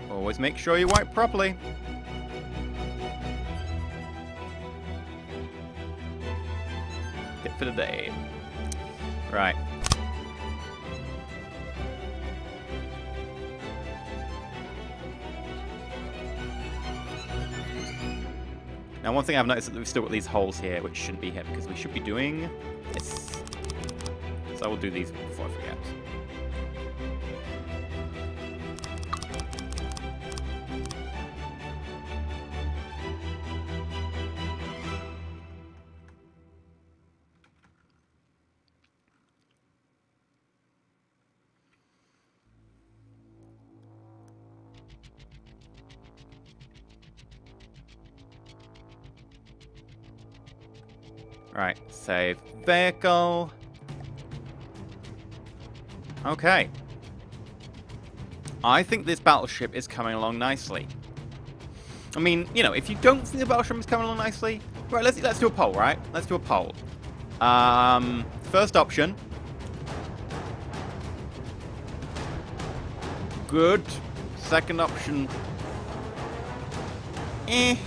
Always make sure you wipe properly. Tip for the day. Right. Now, one thing I've noticed is that we've still got these holes here, which shouldn't be here, because we should be doing this. So I will do these before I forget. Right, save vehicle. Okay. I think this battleship is coming along nicely. I mean, you know, if you don't think the battleship is coming along nicely, right, let's do a poll, right? Let's do a poll. First option. Good. Second option. I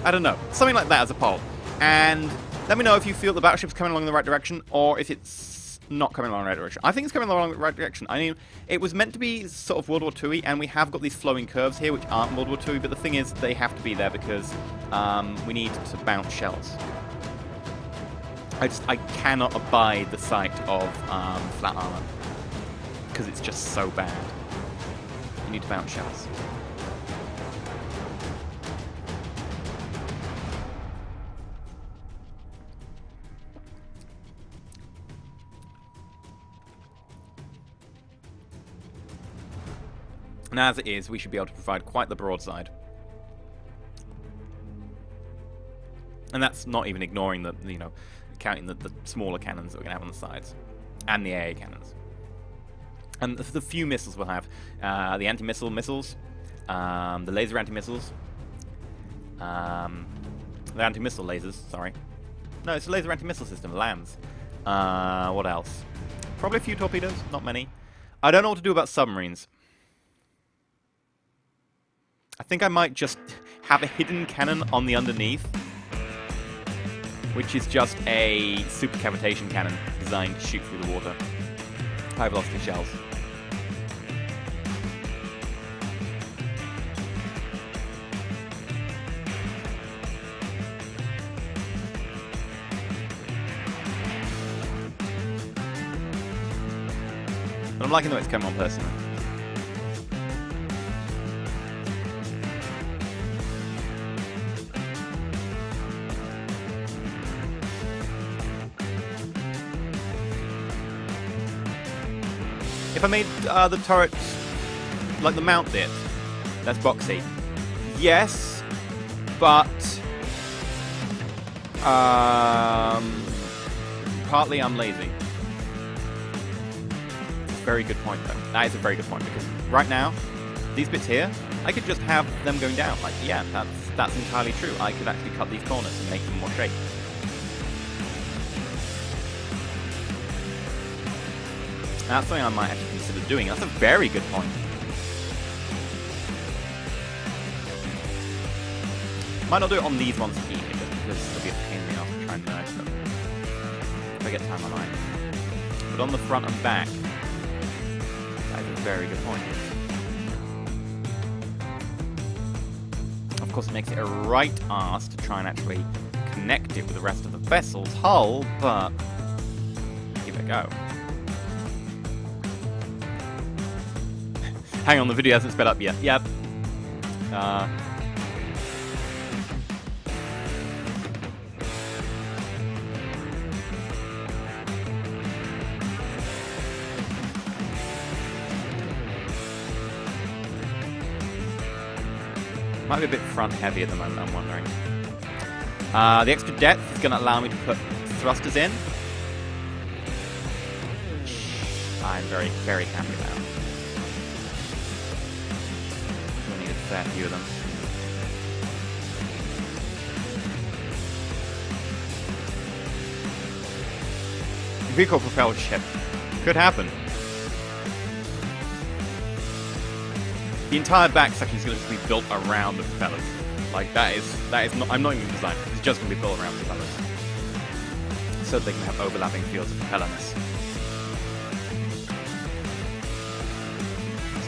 don't know. Something like that as a poll. And let me know if you feel the battleship's coming along in the right direction, or if it's not coming along in the right direction. I think it's coming along in the right direction. I mean, it was meant to be sort of World War II-y, and we have got these flowing curves here, which aren't World War II-y, but the thing is, they have to be there because we need to bounce shells. I cannot abide the sight of flat armor, because it's just so bad. You need to bounce shells. And as it is, we should be able to provide quite the broadside. And that's not even ignoring the, you know, counting the smaller cannons that we're going to have on the sides. And the AA cannons. And the few missiles we'll have, the anti-missile missiles, the laser anti-missiles, the anti-missile lasers, sorry. No, it's a laser anti-missile system, LAMs. What else? Probably a few torpedoes, not many. I don't know what to do about submarines. I think I might just have a hidden cannon on the underneath, which is just a super cavitation cannon designed to shoot through the water. High velocity shells. But I'm liking the way it's coming on personally. If I made the turret like the mount bit, that's boxy. Yes, but partly I'm lazy. Very good point though. That is a very good point, because right now, these bits here, I could just have them going down. Like, yeah, that's entirely true. I could actually cut these corners and make them more shape. That's something I might actually consider doing. That's a very good point. Might not do it on these ones here, just because it'll be a pain in the ass to try and merge them. If I get time online. But on the front and back, that is a very good point. Of course, it makes it a right arse to try and actually connect it with the rest of the vessel's hull, but give it a go. Hang on, the video hasn't sped up yet. Yep. Might be a bit front heavy at the moment, I'm wondering. The extra depth is going to allow me to put thrusters in. I'm very, very happy about. We'll need a fair few of them. Vehicle propelled ship. Could happen. The entire back section is going to be built around the propellers. Like that is not. I'm not even designing. It's just going to be built around the propellers, so they can have overlapping fields of propellerness.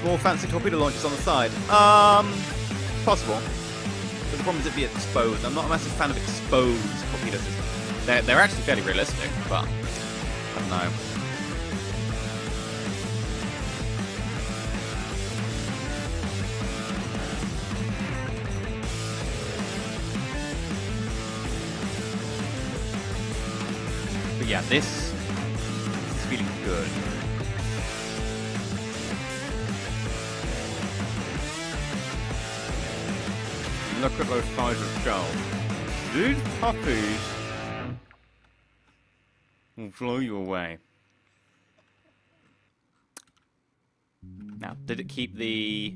Small fancy torpedo launchers on the side. Possible. But the problem is it'd be exposed. I'm not a massive fan of exposed torpedo systems. They're actually fairly realistic, but I don't know. But yeah, this is feeling good. Look at those size of shells. These puppies will blow you away. Now, did it keep the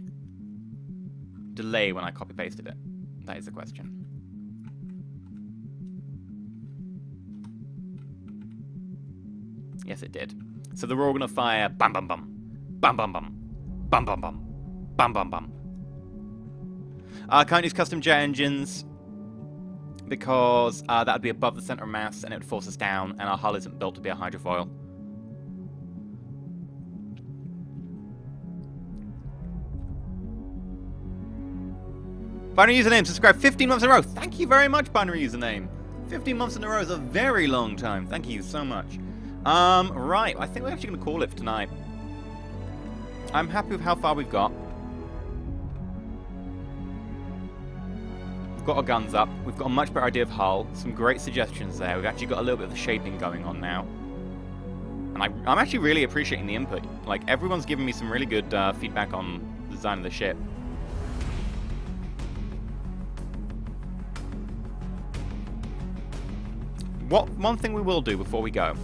delay when I copy-pasted it? That is the question. Yes, it did. So they're all gonna fire bam bam bam, bam bam bam, bam bam bam, bam bam bam. Can't use custom jet engines because that would be above the center of mass and it would force us down, and our hull isn't built to be a hydrofoil. Binary username, subscribe 15 months in a row. Thank you very much, binary username. 15 months in a row is a very long time. Thank you so much. Right, I think we're actually going to call it for tonight. I'm happy with how far we've got. We've got our guns up. We've got a much better idea of hull. Some great suggestions there. We've actually got a little bit of the shaping going on now. And I'm actually really appreciating the input. Like, everyone's giving me some really good feedback on the design of the ship. One thing we will do before we go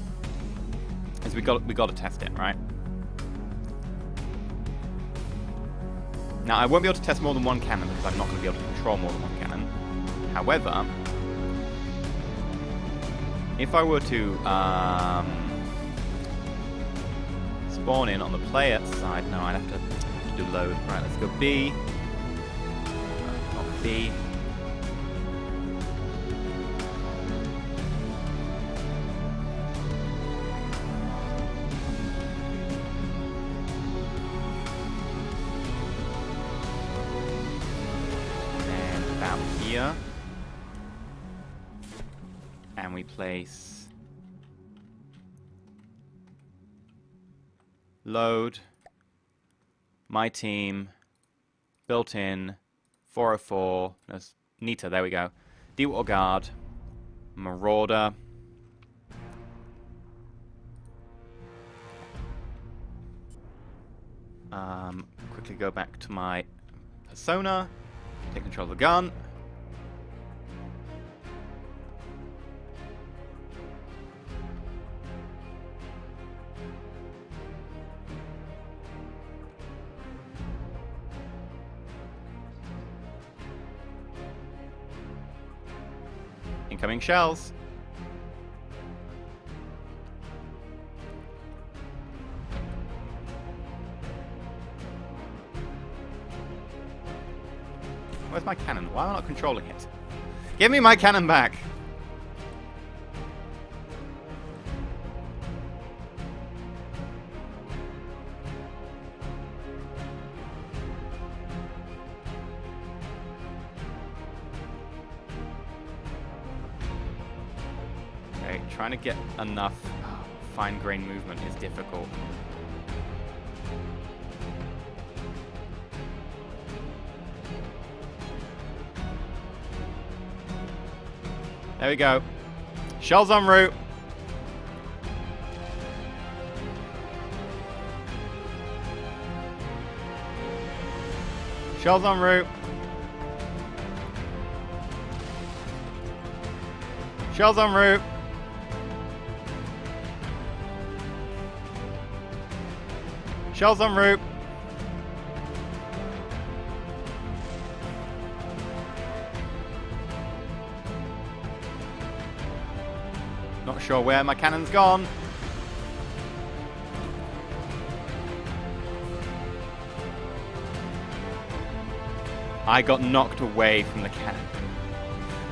is we got to test it, right? Now, I won't be able to test more than one cannon because I'm not going to be able to control more than one cannon. However, if I were to spawn in on the player side, no, I'd have to do load. Right, let's go B. Not B. Here, and we place load, my team, built in, 404, that's Nita, there we go, Deepwater Guard, Marauder, quickly go back to my persona, take control of the gun. Incoming shells. Where's my cannon? Why am I not controlling it? Give me my cannon back! Okay, trying to get enough fine-grained movement is difficult. There we go. Shells en route. Shells en route. Shells en route. Shells en route. Not sure where my cannon's gone. I got knocked away from the cannon.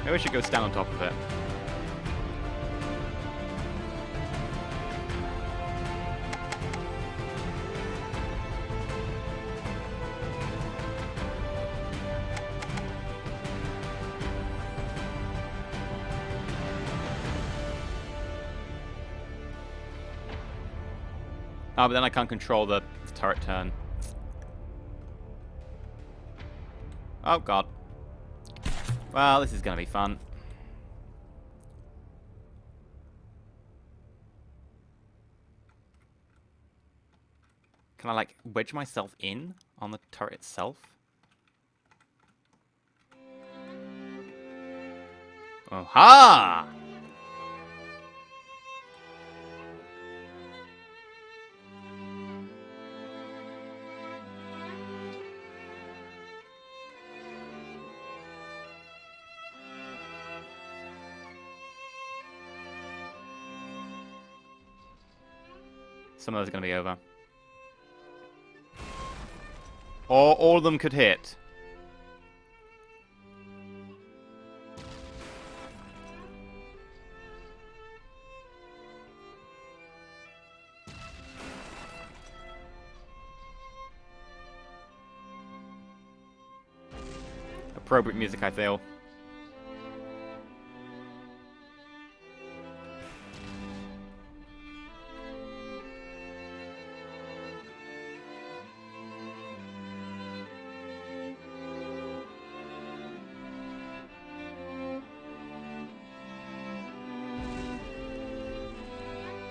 Maybe I should go stand on top of it. Oh, but then I can't control the turret turn. Oh, God. Well, this is going to be fun. Can I, like, wedge myself in on the turret itself? Aha! Some of those are going to be over. Or all of them could hit. Appropriate music, I feel.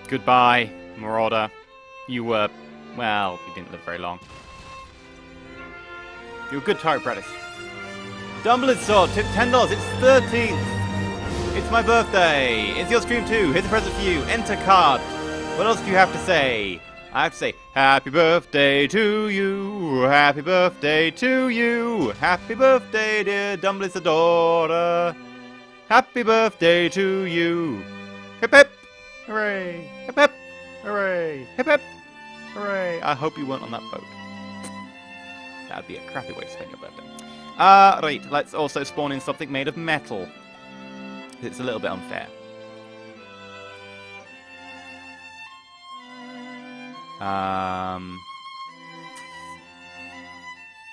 Goodbye, Marauder. You were, well, you didn't live very long. You were good target practice. Dumbledore Sword, tip $10. It's 13th. It's my birthday. It's your stream too. Here's a present for you. Enter card. What else do you have to say? I have to say, happy birthday to you. Happy birthday to you. Happy birthday, dear Dumbledore's daughter. Happy birthday to you. Hip hip. Hooray! Hip hip! Hooray! Hip hip! Hooray! I hope you weren't on that boat. That would be a crappy way to spend your birthday. Right, let's also spawn in something made of metal. It's a little bit unfair.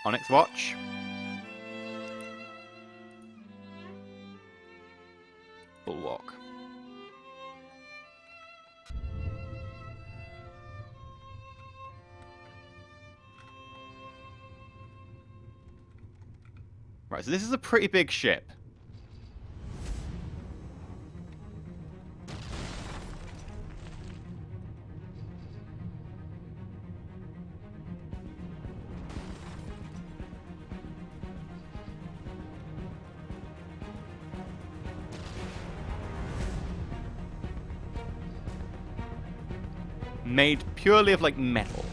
Onyx Watch. Bulwark. Right, so this is a pretty big ship. Made purely of, like, metal.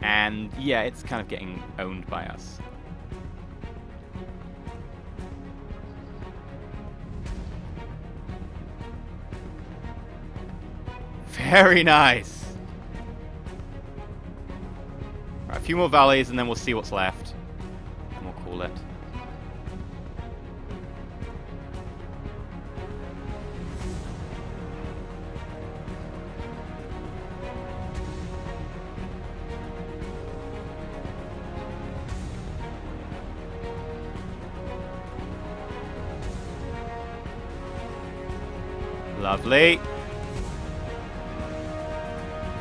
And, yeah, it's kind of getting owned by us. Very nice! Right, a few more valleys and then we'll see what's left. And we'll call it. Lovely. In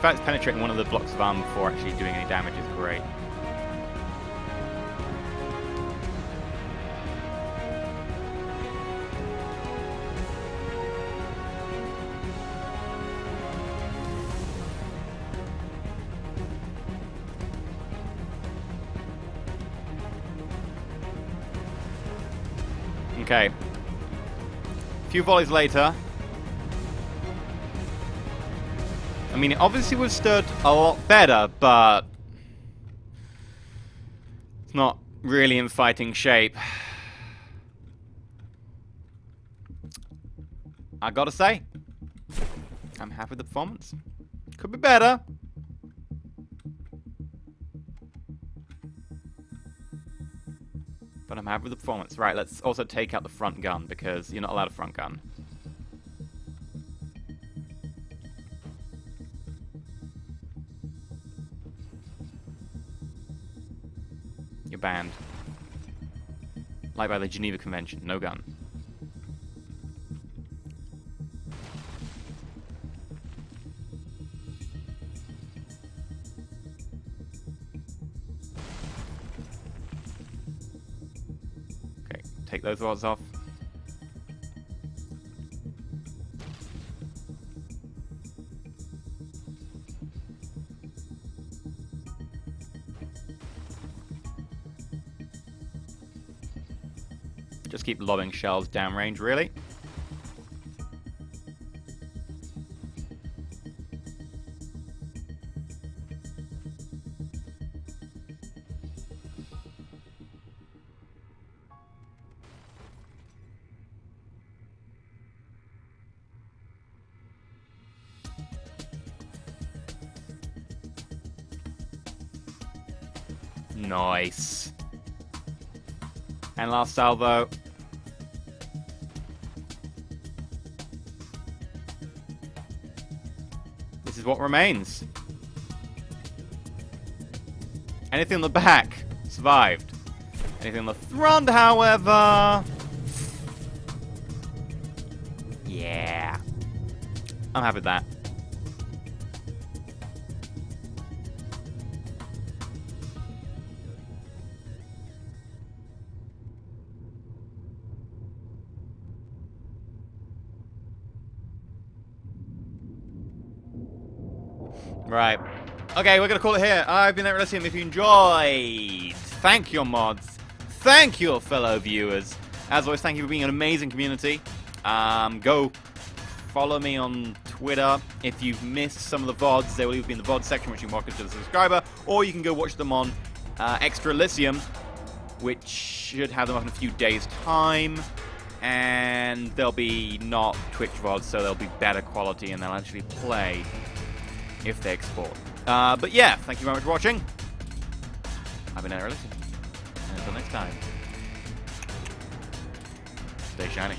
fact, penetrating one of the blocks of armor before actually doing any damage is great. Okay. A few volleys later. I mean, it obviously withstood a lot better, but it's not really in fighting shape. I gotta say, I'm happy with the performance. Could be better. But I'm happy with the performance. Right, let's also take out the front gun, because you're not allowed a front gun. You're banned. Like by the Geneva Convention, no gun. Okay, take those rods off. Just keep lobbing shells downrange, really. Nice. And last salvo. This is what remains. Anything on the back survived. Anything on the front, however... yeah. I'm happy with that. Right. Okay, we're going to call it here. I've been Battleship. If you enjoyed, thank your mods. Thank your fellow viewers. As always, thank you for being an amazing community. Go follow me on Twitter. If you've missed some of the VODs, they will either be in the VOD section, which you can watch as a subscriber, or you can go watch them on Extra Elysium, which should have them up in a few days' time. And they'll be not Twitch VODs, so they'll be better quality, and they'll actually play if they export. But yeah, thank you very much for watching. I've been Battleship. And until next time, stay shiny.